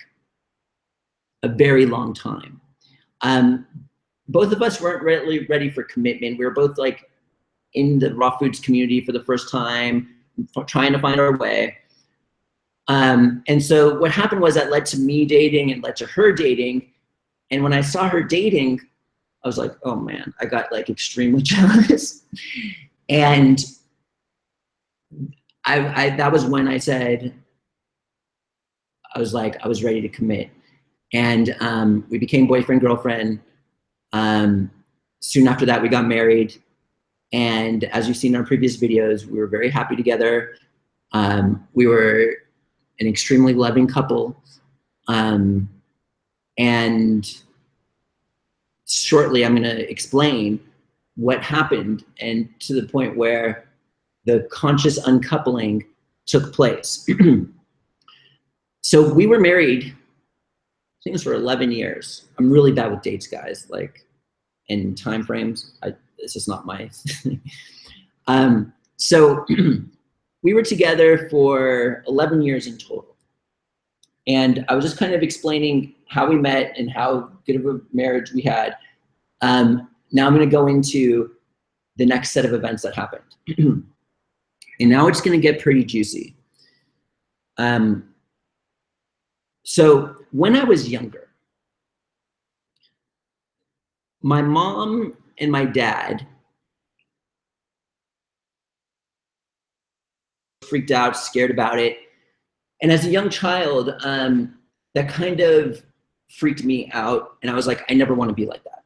a very long time. Both of us weren't really ready for commitment. We were both like in the raw foods community for the first time, trying to find our way. And so what happened was that led to me dating and led to her dating. And when I saw her dating, I was like, oh man, I got like extremely jealous. And that was when I said, I was ready to commit. And we became boyfriend, girlfriend. Soon after that, we got married. And as you've seen in our previous videos, we were very happy together. We were an extremely loving couple. And shortly, I'm gonna explain what happened, and to the point where the conscious uncoupling took place. So we were married, I think it was for 11 years. I'm really bad with dates, guys, like in time frames. It's just not my thing. So we were together for 11 years in total. And I was just kind of explaining how we met and how good of a marriage we had. Now I'm gonna go into the next set of events that happened. And now it's gonna get pretty juicy. So when I was younger, my mom and my dad freaked out, scared about it. And as a young child, that kind of freaked me out. And I was like, I never want to be like that.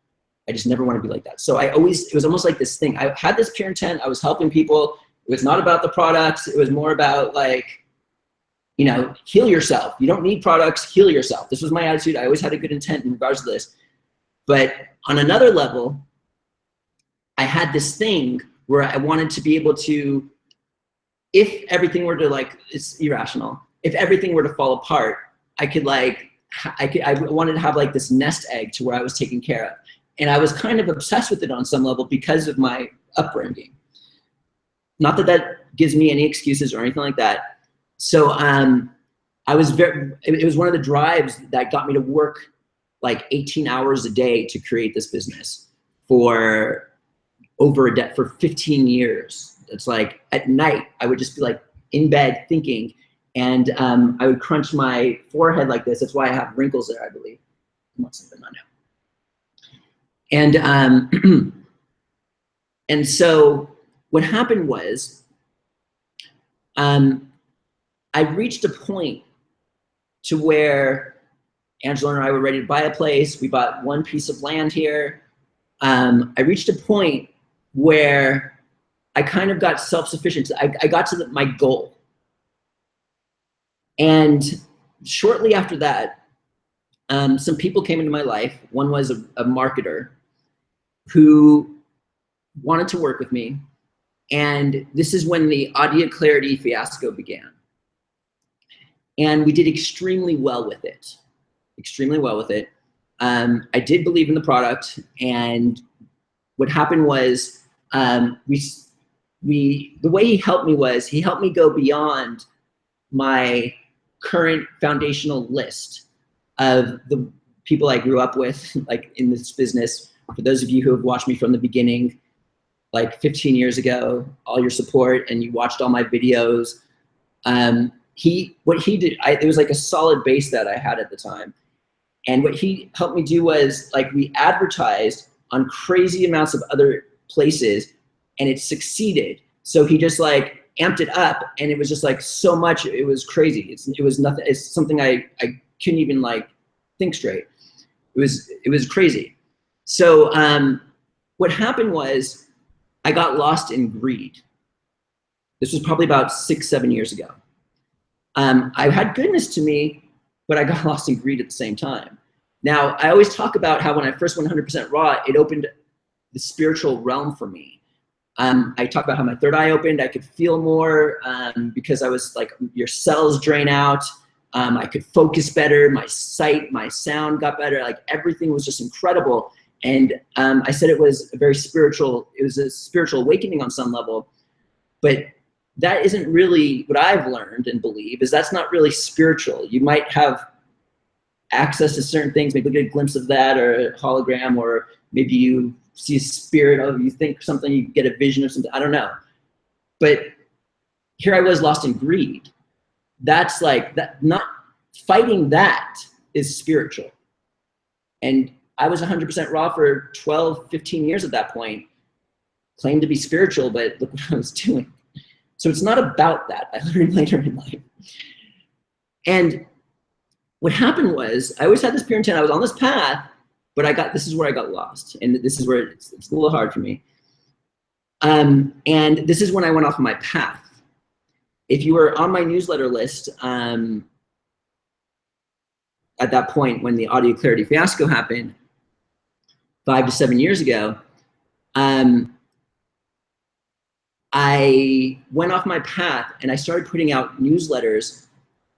I just never want to be like that. So it was almost like this thing. I had this pure intent. I was helping people. It was not about the products. It was more about like, you know, heal yourself. You don't need products, heal yourself. This was my attitude. I always had a good intent in regards to this. But on another level, I had this thing where I wanted to be able to, if everything were to like, it's irrational. If everything were to fall apart, I wanted to have like this nest egg to where I was taken care of. And I was kind of obsessed with it on some level because of my upbringing. Not that that gives me any excuses or anything like that. So it was one of the drives that got me to work like 18 hours a day to create this business for for 15 years. It's like at night, I would just be like in bed thinking, and I would crunch my forehead like this. That's why I have wrinkles there, I believe. I want something on now. And so what happened was, I reached a point to where Angela and I were ready to buy a place. We bought one piece of land here. I reached a point where I kind of got self-sufficient. I got to my goal. And shortly after that, some people came into my life. One was a marketer who wanted to work with me. And this is when the Adya Clarity fiasco began. And we did extremely well with it. Extremely well with it. I did believe in the product, and what happened was the way he helped me was he helped me go beyond my current foundational list of the people I grew up with, like in this business. For those of you who have watched me from the beginning, like 15 years ago, all your support, and you watched all my videos. What he did, it was like a solid base that I had at the time. And what he helped me do was, like, we advertised on crazy amounts of other places and it succeeded. So he just like amped it up, and it was just like so much, it was crazy. It was nothing, it's something I couldn't even like think straight. It was crazy. So what happened was I got lost in greed. This was probably about 6-7 years ago. I had goodness to me, but I got lost in greed at the same time. Now, I always talk about how when I first went 100% raw, it opened the spiritual realm for me. I talk about how my third eye opened. I could feel more because I was like, your cells drain out. I could focus better. My sight, my sound got better. Like everything was just incredible. And I said it was a spiritual awakening on some level, but that isn't really what I've learned and believe, is that's not really spiritual. You might have access to certain things, maybe get a glimpse of that, or a hologram, or maybe you see a spirit, or you think something, you get a vision of something, I don't know. But here I was lost in greed. That's like, that, not fighting that is spiritual. And I was 100% raw for 12, 15 years at that point, claimed to be spiritual, but look what I was doing. So it's not about that. I learned later in life. And what happened was, I always had this pure intent. I was on this path, but this is where I got lost. And this is where it's a little hard for me. And this is when I went off my path. If you were on my newsletter list, at that point when the Adya Clarity fiasco happened 5 to 7 years ago, I went off my path and I started putting out newsletters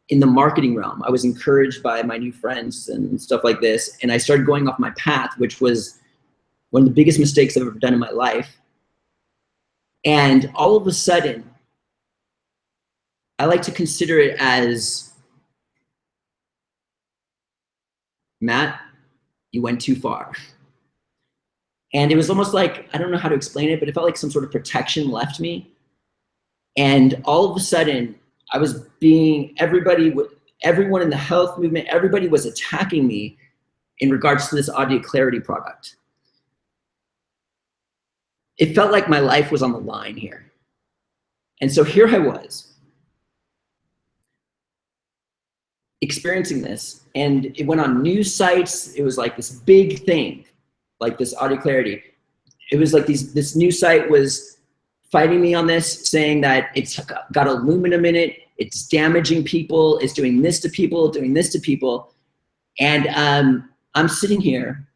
in the marketing realm. I was encouraged by my new friends and stuff like this. And I started going off my path, which was one of the biggest mistakes I've ever done in my life. And all of a sudden, I like to consider it as, Matt, you went too far. And it was almost like, I don't know how to explain it, but it felt like some sort of protection left me. And all of a sudden, I was being, everyone in the health movement, everybody was attacking me in regards to this Adya Clarity product. It felt like my life was on the line here. And so here I was, experiencing this, and it went on news sites. It was like this big thing, like this Adya Clarity. It was like this news site was fighting me on this, saying that it's got aluminum in it, it's damaging people, it's doing this to people, doing this to people. And I'm sitting here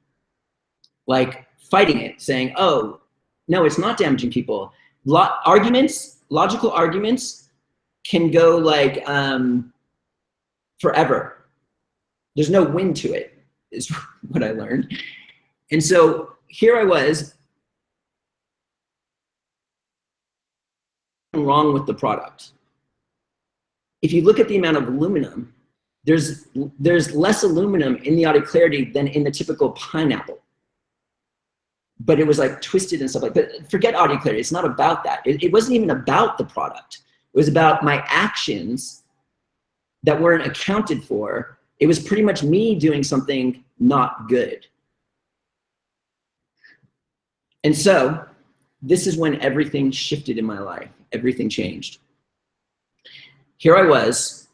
like fighting it, saying, oh, no, it's not damaging people. Logical arguments can go like forever. There's no win to it, is what I learned. And so here I was, wrong with the product. If you look at the amount of aluminum, there's less aluminum in the Adya Clarity than in the typical pineapple. But it was like twisted and stuff like that. But forget Adya Clarity, it's not about that. It wasn't even about the product. It was about my actions that weren't accounted for. It was pretty much me doing something not good. And so this is when everything shifted in my life. Everything changed. Here I was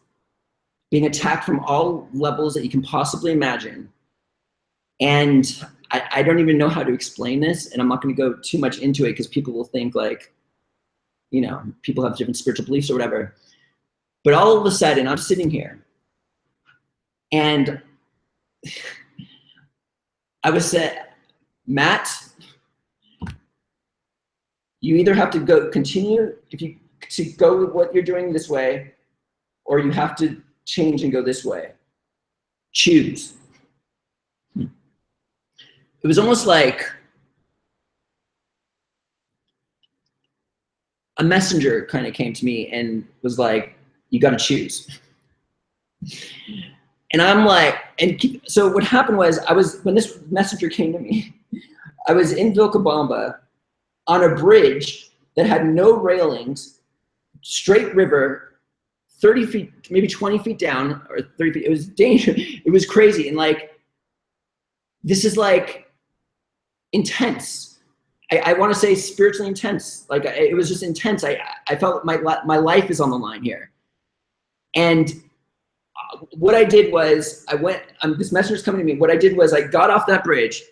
being attacked from all levels that you can possibly imagine. And I don't even know how to explain this, and I'm not going to go too much into it because people will think like, you know, people have different spiritual beliefs or whatever. But all of a sudden, I'm sitting here, and I was said, Matt, you either have to continue to go with what you're doing this way, or you have to change and go this way. Choose. It was almost like a messenger kind of came to me and was like, you got to choose. And I'm like, so what happened was when this messenger came to me, I was in Vilcabamba on a bridge that had no railings, straight river, 30 feet, maybe 20 feet down, or 30 feet. It was dangerous. It was crazy. And like, this is like intense. I want to say spiritually intense. Like it was just intense. I felt my life is on the line here. And what I did was this messenger's coming to me. What I did was I got off that bridge.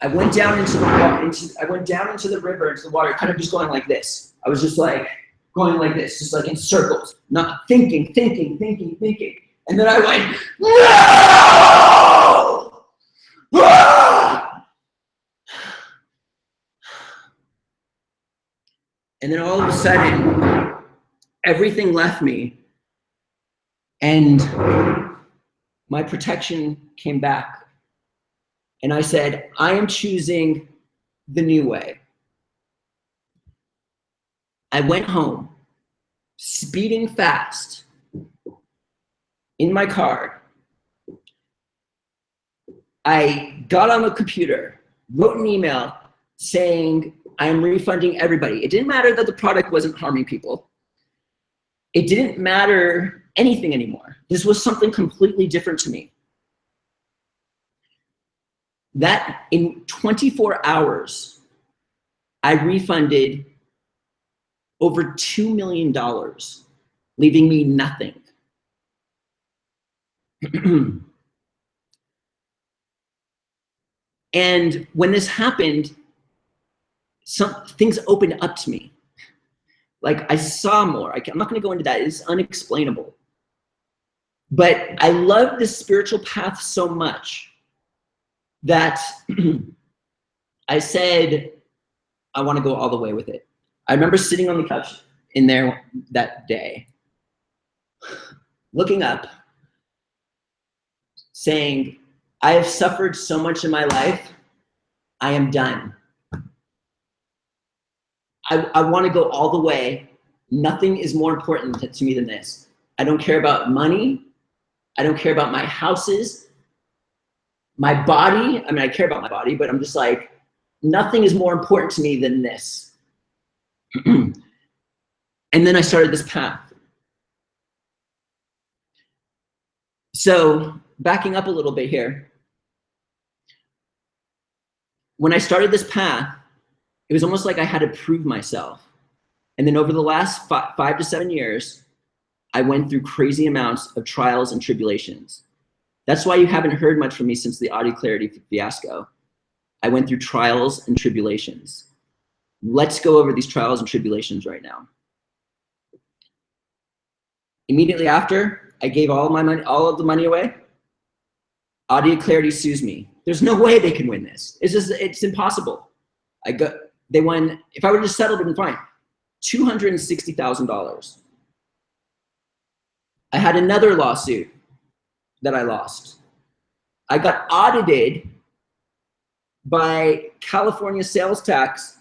I went down into the river, into the water, kind of just going like this. I was just like going like this, just like in circles, not thinking. And then I went, no! Ah! And then all of a sudden, everything left me and my protection came back. And I said, I am choosing the new way. I went home, speeding fast in my car. I got on the computer, wrote an email saying, I am refunding everybody. It didn't matter that the product wasn't harming people. It didn't matter anything anymore. This was something completely different to me. That in 24 hours, I refunded over $2 million, leaving me nothing. And when this happened, some things opened up to me. Like I saw more. I'm not going to go into that. It's unexplainable. But I love this spiritual path so much that I said, I want to go all the way with it. I remember sitting on the couch in there that day, looking up, saying, I have suffered so much in my life. I am done. I want to go all the way. Nothing is more important to me than this. I don't care about money. I don't care about my houses, my body. I mean, I care about my body, but I'm just like, nothing is more important to me than this. And then I started this path. So backing up a little bit here, when I started this path, it was almost like I had to prove myself. And then over the last 5 to 7 years, I went through crazy amounts of trials and tribulations. That's why you haven't heard much from me since the Adya Clarity fiasco. I went through trials and tribulations. Let's go over these trials and tribulations right now. Immediately after, I gave all of the money away. Adya Clarity sues me. There's no way they can win this. It's impossible. They won, if I would have just settled it, fine, $260,000. I had another lawsuit that I lost. I got audited by California sales tax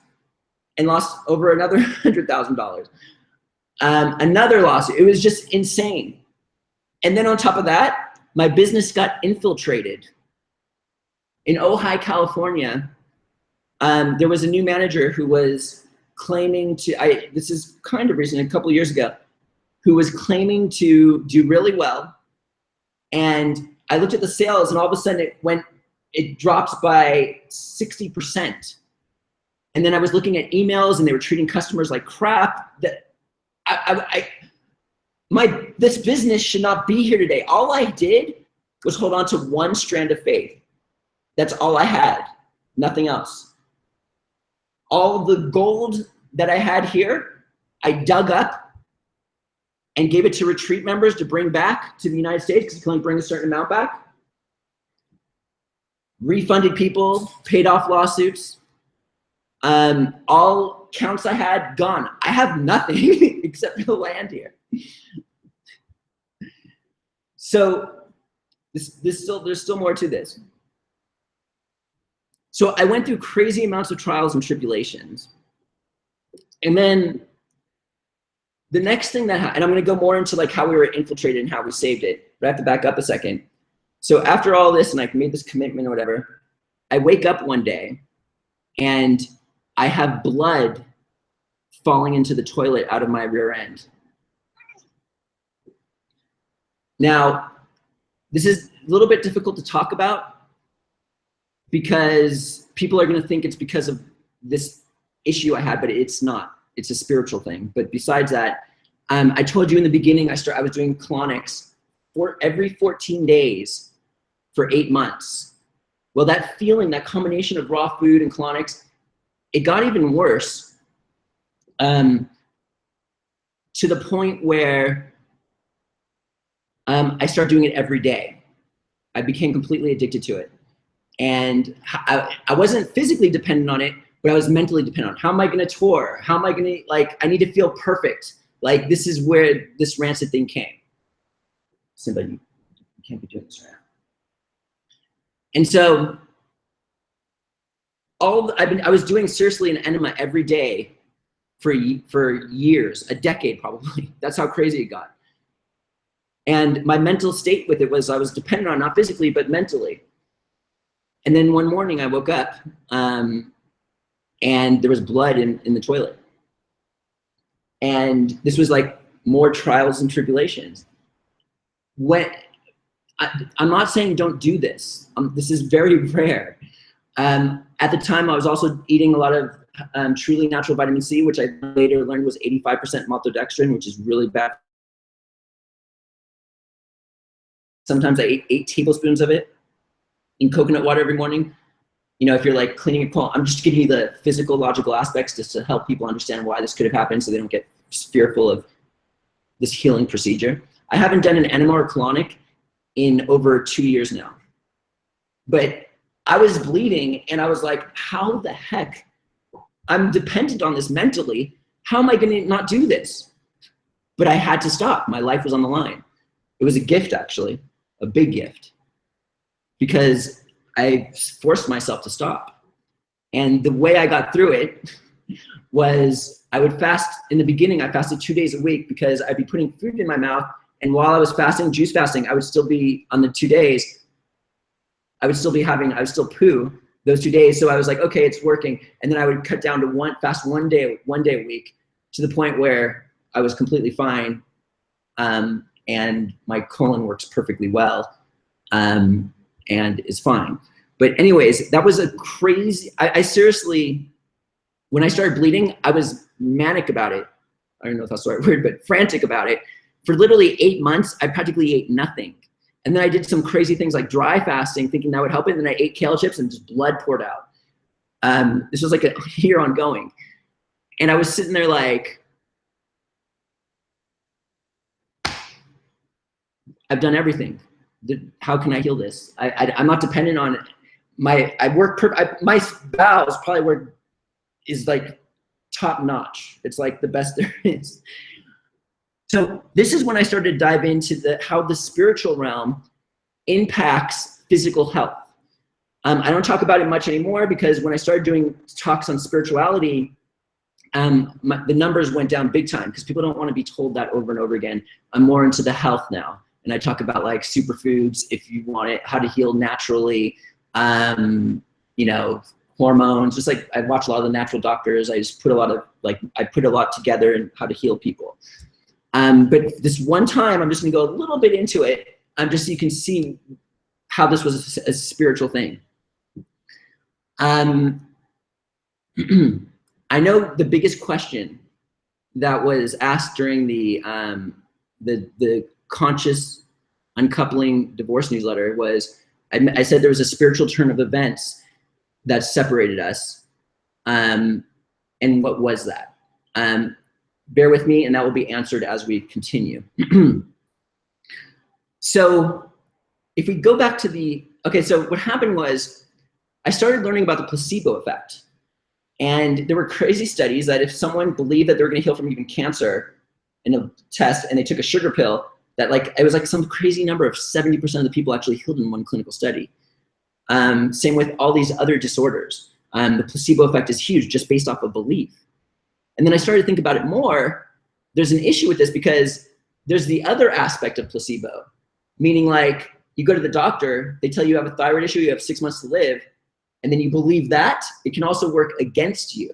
and lost over another $100,000. Another lawsuit. It was just insane. And then on top of that, my business got infiltrated. In Ojai, California, there was a new manager who was claiming to, this is kind of recent, a couple of years ago, who was claiming to do really well. And I looked at the sales and all of a sudden it dropped by 60%. And then I was looking at emails and they were treating customers like crap. This business should not be here today. All I did was hold on to one strand of faith. That's all I had, nothing else. All the gold that I had here, I dug up and gave it to retreat members to bring back to the United States because you can only bring a certain amount back. Refunded people, paid off lawsuits. All counts I had, gone. I have nothing except for the land here. So there's still more to this. So I went through crazy amounts of trials and tribulations. And then the next thing that happened, and I'm going to go more into like how we were infiltrated and how we saved it. but I have to back up a second. So after all this, and I've made this commitment or whatever, I wake up one day and I have blood falling into the toilet out of my rear end. Now, this is a little bit difficult to talk about because people are going to think it's because of this issue I had, but it's not. It's a spiritual thing. But besides that, I told you in the beginning, I was doing colonics for every 14 days for 8 months. Well, that feeling, that combination of raw food and colonics, it got even worse to the point where I started doing it every day. I became completely addicted to it. And I wasn't physically dependent on it, but I was mentally dependent on it. How am I going to tour? How am I going to, like, I need to feel perfect. Like, this is where this rancid thing came. Somebody, you can't be doing this right now. And so I was doing seriously an enema every day for years, a decade probably. That's how crazy it got. And my mental state with it was I was dependent on, not physically, but mentally. And then one morning I woke up and there was blood in the toilet. And this was like more trials and tribulations. I'm not saying don't do this. This is very rare. At the time, I was also eating a lot of truly natural vitamin C, which I later learned was 85% maltodextrin, which is really bad. Sometimes I ate 8 tablespoons of it in coconut water every morning. You know, if you're like cleaning a colon, I'm just giving you the physical, logical aspects just to help people understand why this could have happened so they don't get fearful of this healing procedure. I haven't done an enema or colonic in over 2 years now. But I was bleeding and I was like, how the heck? I'm dependent on this mentally. How am I going to not do this? But I had to stop. My life was on the line. It was a gift, actually, a big gift, because I forced myself to stop. And the way I got through it was I would fast. In the beginning, I fasted 2 days a week because I'd be putting food in my mouth. And while I was fasting, juice fasting, I would still be on the 2 days. I would still poo those 2 days. So I was like, okay, it's working. And then I would cut down to fast one day a week, to the point where I was completely fine. And my colon works perfectly well, and is fine. But anyways, that was a crazy, I seriously, when I started bleeding, I was manic about it. I don't know if that's the right word, but frantic about it. For literally 8 months, I practically ate nothing. And then I did some crazy things like dry fasting, thinking that would help it. And then I ate kale chips and just blood poured out. This was like a year ongoing. And I was sitting there like, I've done everything. How can I heal this? I'm not dependent on it. My bowels probably is like top notch. It's like the best there is. So this is when I started to dive into how the spiritual realm impacts physical health. I don't talk about it much anymore because when I started doing talks on spirituality, the numbers went down big time because people don't want to be told that over and over again. I'm more into the health now. And I talk about like superfoods, if you want it, how to heal naturally, you know, hormones, just like I watch a lot of the natural doctors. I just put a lot together in how to heal people. But this one time, I'm just gonna go a little bit into it, just so you can see how this was a spiritual thing. I know the biggest question that was asked during the Conscious Uncoupling divorce newsletter was, I said there was a spiritual turn of events that separated us. And what was that? Bear with me and that will be answered as we continue. So if we go back to so what happened was I started learning about the placebo effect. And there were crazy studies that if someone believed that they were gonna heal from even cancer in a test and they took a sugar pill, that it was like some crazy number of 70% of the people actually healed in one clinical study. Same with all these other disorders. The placebo effect is huge just based off of belief. And then I started to think about it more. There's an issue with this because there's the other aspect of placebo. Meaning like you go to the doctor, they tell you have a thyroid issue, you have 6 months to live, and then you believe that, it can also work against you.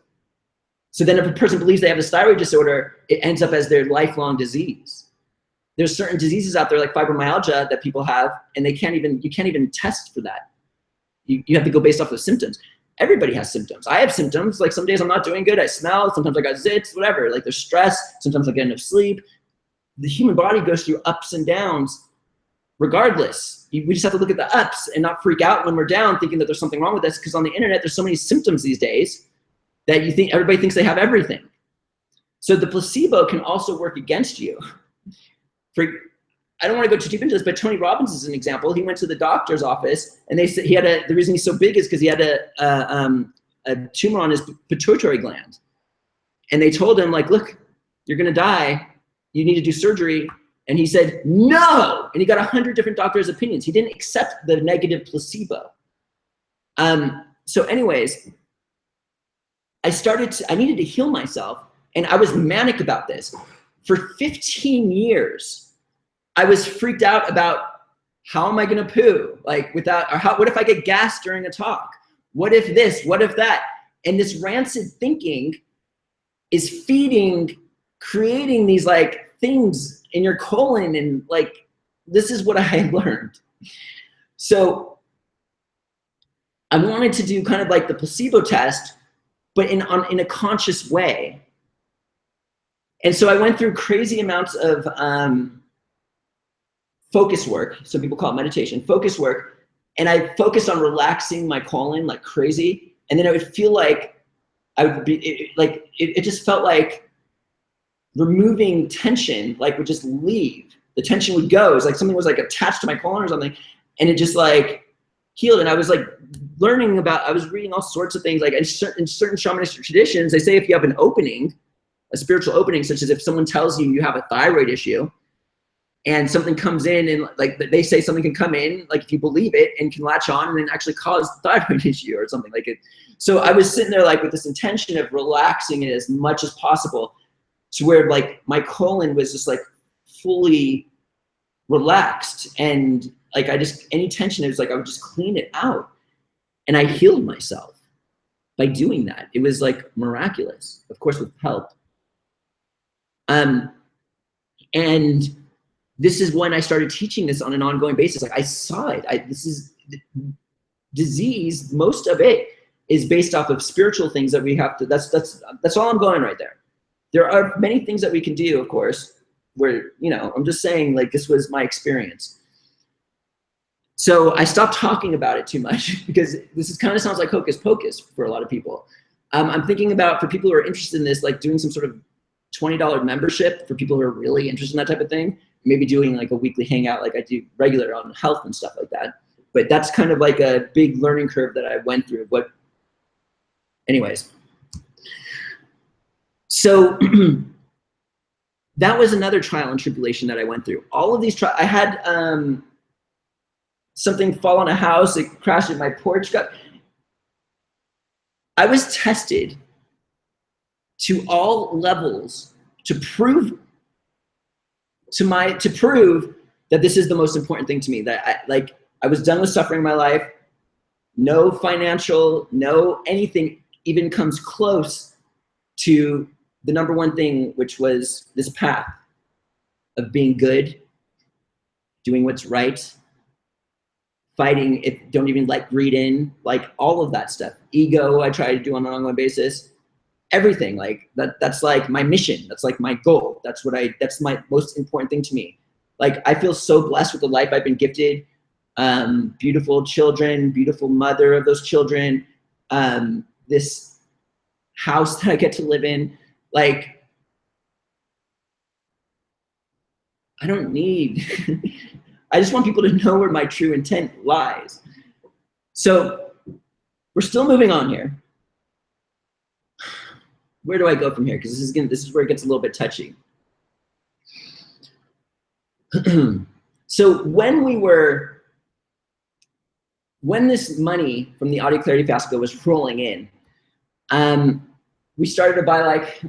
So then if a person believes they have this thyroid disorder, it ends up as their lifelong disease. There's certain diseases out there like fibromyalgia that people have, and you can't even test for that. You have to go based off of symptoms. Everybody has symptoms. I have symptoms. Like some days I'm not doing good. I smell. Sometimes I got zits, whatever. Like there's stress. Sometimes I get enough sleep. The human body goes through ups and downs regardless. We just have to look at the ups and not freak out when we're down thinking that there's something wrong with us, because on the internet, there's so many symptoms these days that everybody thinks they have everything. So the placebo can also work against you. I don't want to go too deep into this, but Tony Robbins is an example. He went to the doctor's office, and they said the reason he's so big is because he had a tumor on his pituitary gland. And they told him, like, look, you're going to die. You need to do surgery. And he said, no. And he got 100 different doctors' opinions. He didn't accept the negative placebo. So anyways, I needed to heal myself. And I was manic about this. For 15 years, I was freaked out about how am I going to poo? Like what if I get gas during a talk? What if this? What if that? And this rancid thinking is creating these like things in your colon, and like, this is what I learned. So I wanted to do kind of like the placebo test, but in a conscious way. And so I went through crazy amounts of focus work. Some people call it meditation, focus work. And I focused on relaxing my colon like crazy. And then I would feel like it just felt like removing tension, like would just leave. The tension would go. It was like something was like attached to my colon or something. And it just like healed. And I was like I was reading all sorts of things. Like in certain shamanistic traditions, they say if you have an opening, a spiritual opening, such as if someone tells you you have a thyroid issue and something comes in, and like they say something can come in, like if you believe it, and can latch on and then actually cause the thyroid issue or something like it. So I was sitting there like with this intention of relaxing it as much as possible, to where like my colon was just like fully relaxed, and like any tension, it was like I would just clean it out, and I healed myself by doing that. It was like miraculous, of course with help. And this is when I started teaching this on an ongoing basis. Like I saw it. This is disease. Most of it is based off of spiritual things that we have to. That's all I'm going right there. There are many things that we can do, of course. Where I'm just saying, like, this was my experience. So I stopped talking about it too much, because this kind of sounds like hocus pocus for a lot of people. I'm thinking about, for people who are interested in this, like doing some sort of $20 membership for people who are really interested in that type of thing. Maybe doing like a weekly hangout like I do regular on health and stuff like that. But that's kind of like a big learning curve that I went through. But anyways, so that was another trial and tribulation that I went through. All of these I had something fall on a house, it crashed in my porch. I was tested to all levels to prove that this is the most important thing to me. That I was done with suffering in my life. No financial, no anything even comes close to the number one thing, which was this path of being good, doing what's right, fighting it, don't even let greed in, like all of that stuff. Ego, I try to do on an ongoing basis. Everything, like that's like my mission. That's like my goal. That's my most important thing to me. Like I feel so blessed with the life I've been gifted. Beautiful children, beautiful mother of those children, this house that I get to live in. Like, I don't need, I just want people to know where my true intent lies. So we're still moving on here. Where do I go from here? Because this is where it gets a little bit touchy. So when this money from the Adya Clarity fiasco was rolling in, we started to buy like,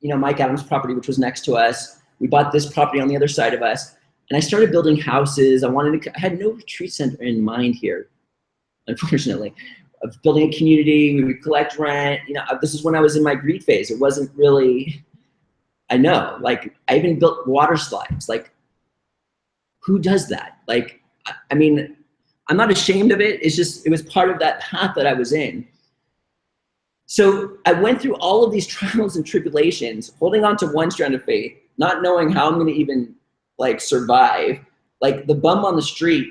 Mike Adams' property, which was next to us. We bought this property on the other side of us. And I started building houses. I had no retreat center in mind here, unfortunately. Of building a community, we would collect rent. You know, this is when I was in my greed phase. It wasn't really, I know, like I even built water slides. Like, who does that? Like, I mean, I'm not ashamed of it. It's just, it was part of that path that I was in. So I went through all of these trials and tribulations, holding on to one strand of faith, not knowing how I'm going to even like survive. Like the bum on the street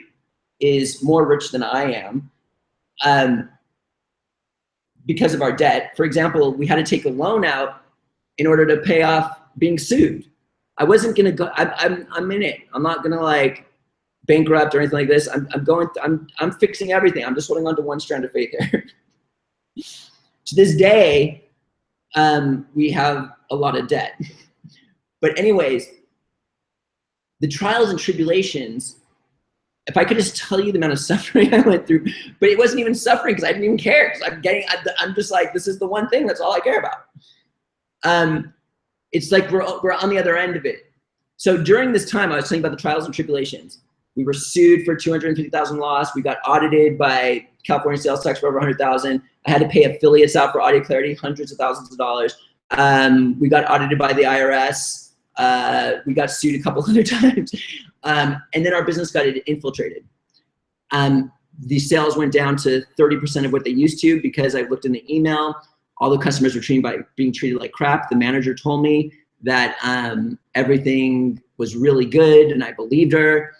is more rich than I am. Because of our debt. For example, we had to take a loan out in order to pay off being sued. I wasn't gonna go, I'm in it. I'm not gonna like bankrupt or anything like this. I'm fixing everything. I'm just holding on to one strand of faith here. To this day, we have a lot of debt. But anyways, the trials and tribulations, if I could just tell you the amount of suffering I went through, but it wasn't even suffering because I didn't even care, because I'm just like, this is the one thing, that's all I care about. It's like we're on the other end of it. So during this time, I was telling you about the trials and tribulations. We were sued for $250,000 loss. We got audited by California sales tax for over $100,000. I had to pay affiliates out for Adya Clarity, hundreds of thousands of dollars. We got audited by the IRS. We got sued a couple other times. And then our business got infiltrated. The sales went down to 30% of what they used to because I looked in the email. All the customers were being treated like crap. The manager told me that everything was really good, and I believed her.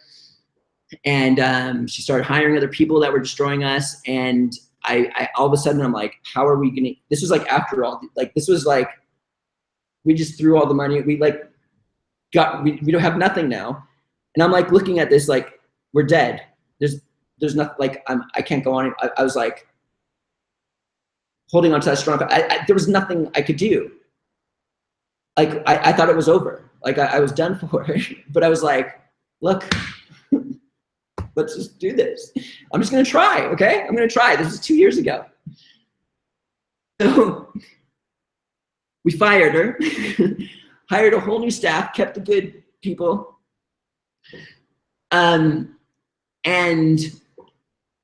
And she started hiring other people that were destroying us. And I all of a sudden I'm like, how are we gonna? This was like after all, like this was like we just threw all the money. We like we don't have nothing now. And I'm like looking at this like we're dead. There's nothing, like I can't go on. I was like holding on to that strong. There was nothing I could do. Like I thought it was over. Like I was done for. But I was like, look, let's just do this. I'm just gonna try, okay? I'm gonna try. This was 2 years ago. So we fired her, hired a whole new staff, kept the good people. And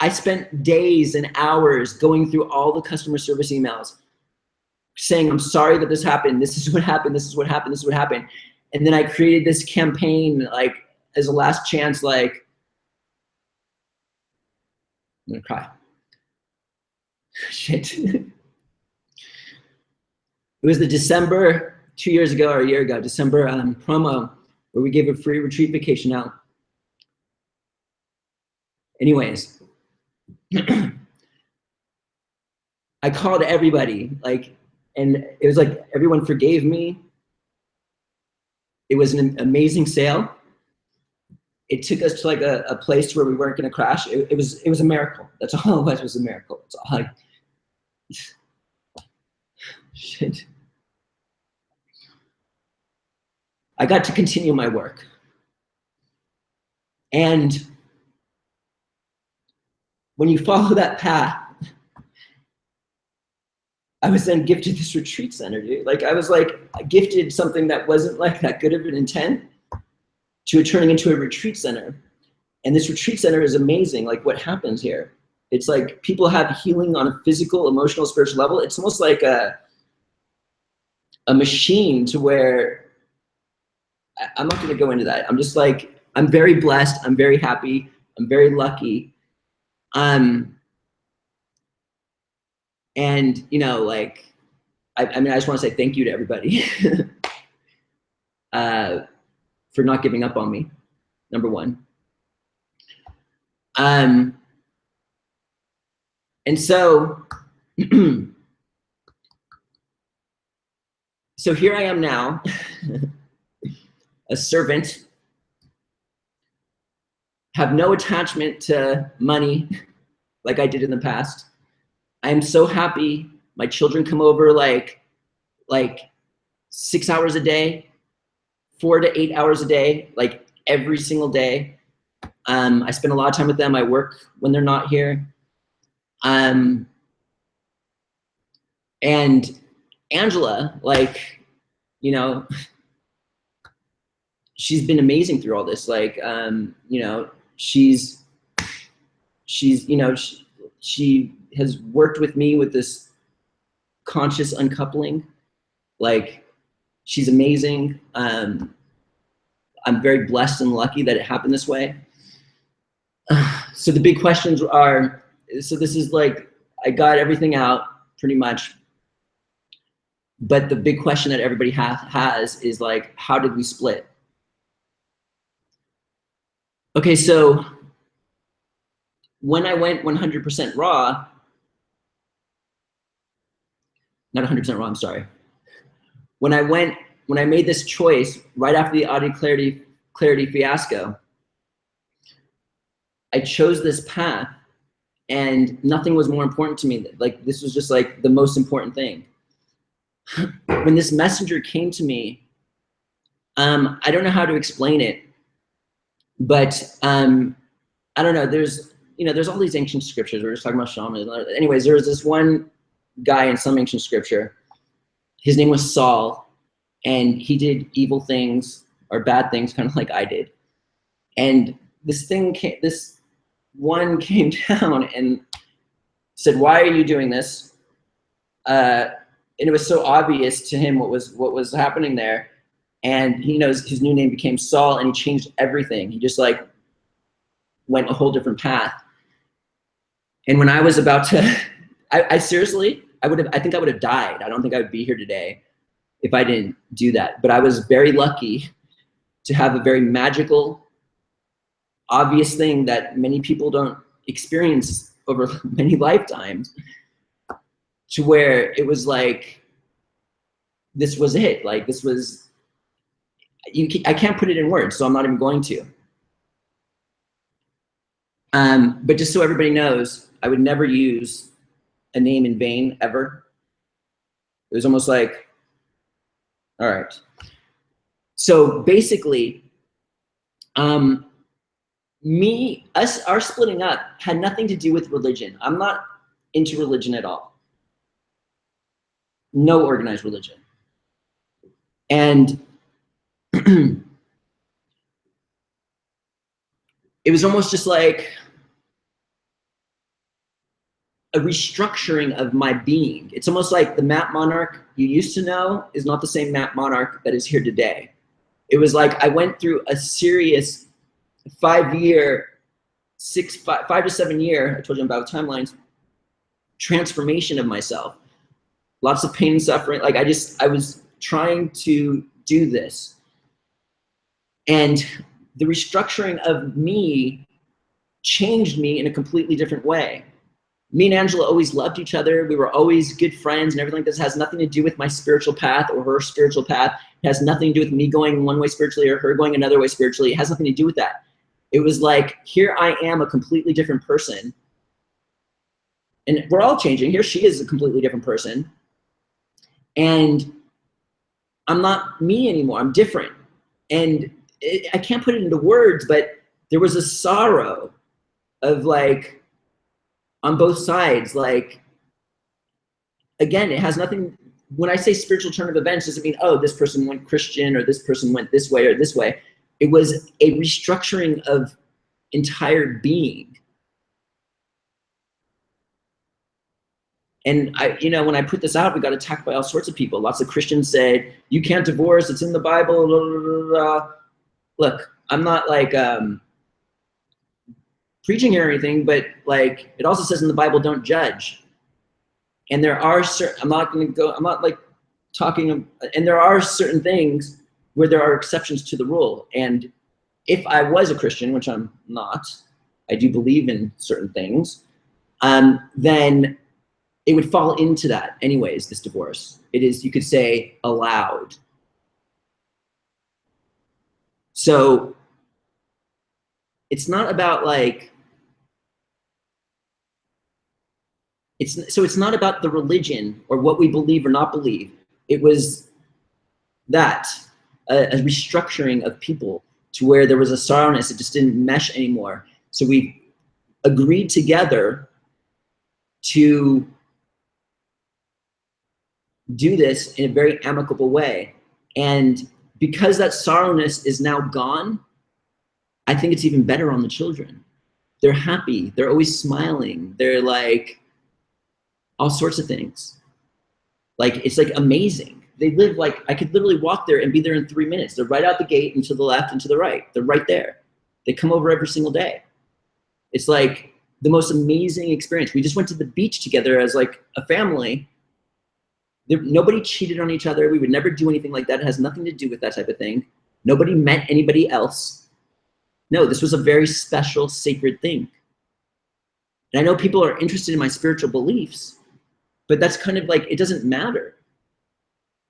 I spent days and hours going through all the customer service emails saying, I'm sorry that this happened. This is what happened. This is what happened. This is what happened. And then I created this campaign, like as a last chance, like, I'm gonna cry. Shit. It was the December, 2 years ago or a year ago, December promo where we gave a free retreat vacation out. Anyways, I called everybody, like, and it was like everyone forgave me. It was an amazing sale. It took us to like a place where we weren't going to crash. It was a miracle. That's all it was a miracle. It's all like, shit. I got to continue my work. And when you follow that path, I was then gifted this retreat center, dude. Like I was like gifted something that wasn't like that good of an intent to it turning into a retreat center. And this retreat center is amazing. Like what happens here? It's like people have healing on a physical, emotional, spiritual level. It's almost like a machine to where, I'm not gonna go into that. I'm just like, I'm very blessed. I'm very happy. I'm very lucky. And you know, like, I mean, I just want to say thank you to everybody for not giving up on me, number one. And so, so here I am now, a servant, have no attachment to money like I did in the past. I am so happy. My children come over like 6 hours a day, 4 to 8 hours a day, like every single day. I spend a lot of time with them. I work when they're not here. And Angela, like, you know, she's been amazing through all this. Like, you know, she's, you know, she has worked with me with this conscious uncoupling. Like, she's amazing. I'm very blessed and lucky that it happened this way. So the big questions are, so this is like, I got everything out pretty much. But the big question that everybody has is like, how did we split? Okay, so when I went 100% raw, not 100% raw, I'm sorry. When I made this choice right after the Adya Clarity fiasco, I chose this path and nothing was more important to me. Like, this was just like the most important thing. When this messenger came to me, I don't know how to explain it, but I don't know, there's, you know, there's all these ancient scriptures. We're just talking about shamans. Anyways, there was this one guy in some ancient scripture. His name was Saul, and he did evil things or bad things, kind of like I did. And this one came down and said, "Why are you doing this?" And it was so obvious to him what was happening there. And he knows his new name became Saul, and he changed everything. He just like went a whole different path. And when I was about to, I seriously, I think I would have died. I don't think I would be here today if I didn't do that. But I was very lucky to have a very magical, obvious thing that many people don't experience over many lifetimes, to where it was like, this was it. Like, this was, I can't put it in words, so I'm not even going to. But just so everybody knows, I would never use a name in vain, ever. It was almost like, all right. So basically, our splitting up had nothing to do with religion. I'm not into religion at all. No organized religion. And it was almost just like a restructuring of my being. It's almost like the Matt Monarch you used to know is not the same Matt Monarch that is here today. It was like I went through a serious 5 to 7 year, I told you about timelines, transformation of myself. Lots of pain and suffering. Like, I was trying to do this. And the restructuring of me changed me in a completely different way. Me and Angela always loved each other. We were always good friends and everything like this. Has nothing to do with my spiritual path or her spiritual path. It has nothing to do with me going one way spiritually or her going another way spiritually. It has nothing to do with that. It was like, here I am, a completely different person. And we're all changing. Here she is, a completely different person. And I'm not me anymore. I'm different. And I can't put it into words, but there was a sorrow of like, on both sides. Like, again, it has nothing, when I say spiritual turn of events, doesn't mean, oh, this person went Christian or this person went this way or this way. It was a restructuring of entire being. And you know, when I put this out, we got attacked by all sorts of people. Lots of Christians said, you can't divorce, it's in the Bible, blah, blah, blah, blah. Look, I'm not like preaching or anything, but like, it also says in the Bible, don't judge. And there are certain, I'm not like talking, and there are certain things where there are exceptions to the rule. And if I was a Christian, which I'm not, I do believe in certain things, then it would fall into that anyways, this divorce. It is, you could say, allowed. So it's not about like, it's not about the religion or what we believe or not believe. It was that, a restructuring of people to where there was a sorrowness, it just didn't mesh anymore. So we agreed together to do this in a very amicable way. And because that sorrowness is now gone, I think it's even better on the children. They're happy. They're always smiling. They're like all sorts of things. Like, it's like amazing. They live like, I could literally walk there and be there in 3 minutes. They're right out the gate and to the left and to the right. They're right there. They come over every single day. It's like the most amazing experience. We just went to the beach together as like a family. Nobody cheated on each other. We would never do anything like that. It has nothing to do with that type of thing. Nobody met anybody else. No, this was a very special, sacred thing. And I know people are interested in my spiritual beliefs, but that's kind of like, it doesn't matter.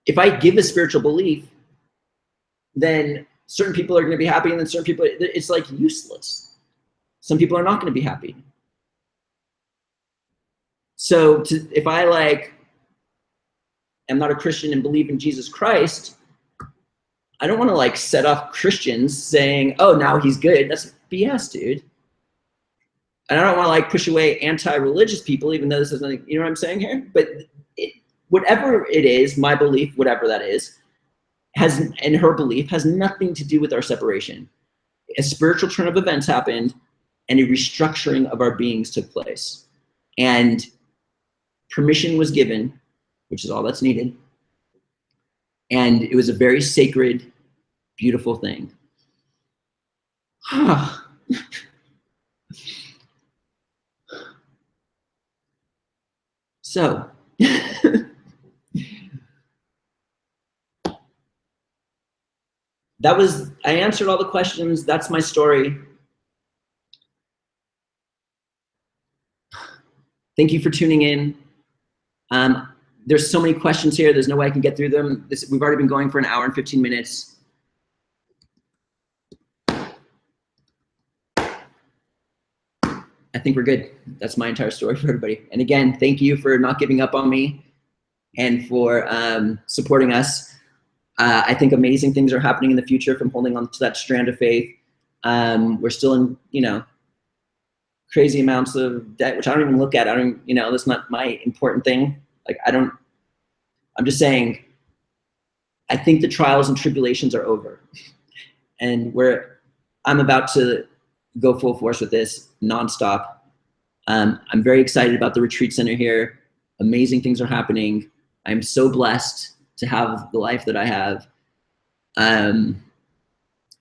If I give a spiritual belief, then certain people are going to be happy, and then certain people, it's like useless. Some people are not going to be happy. So if I like, am not a Christian and believe in Jesus Christ, I don't want to like set off Christians saying, oh, now he's good. That's BS, dude. And I don't want to like push away anti-religious people, even though this is nothing, you know what I'm saying here? But whatever it is, my belief, whatever that is, and her belief has nothing to do with our separation. A spiritual turn of events happened, and a restructuring of our beings took place. And permission was given, which is all that's needed. And it was a very sacred, beautiful thing. So, I answered all the questions. That's my story. Thank you for tuning in. There's so many questions here. There's no way I can get through them. We've already been going for an hour and 15 minutes. I think we're good. That's my entire story for everybody. And again, thank you for not giving up on me and for supporting us. I think amazing things are happening in the future from holding on to that strand of faith. We're still in, crazy amounts of debt, which I don't even look at. That's not my important thing. Like, I'm just saying, I think the trials and tribulations are over. And I'm about to go full force with this nonstop. I'm very excited about the retreat center here. Amazing things are happening. I'm so blessed to have the life that I have. I'm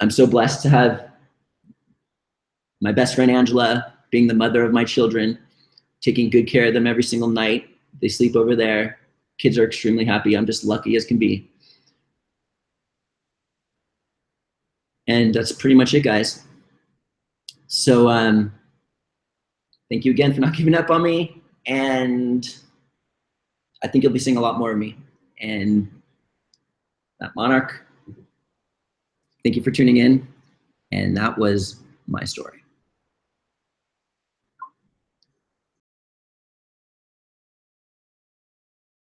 so blessed to have my best friend Angela being the mother of my children, taking good care of them every single night. They sleep over there. Kids are extremely happy. I'm just lucky as can be. And that's pretty much it, guys. So thank you again for not giving up on me. And I think you'll be seeing a lot more of me. And that Monarch, thank you for tuning in. And that was my story.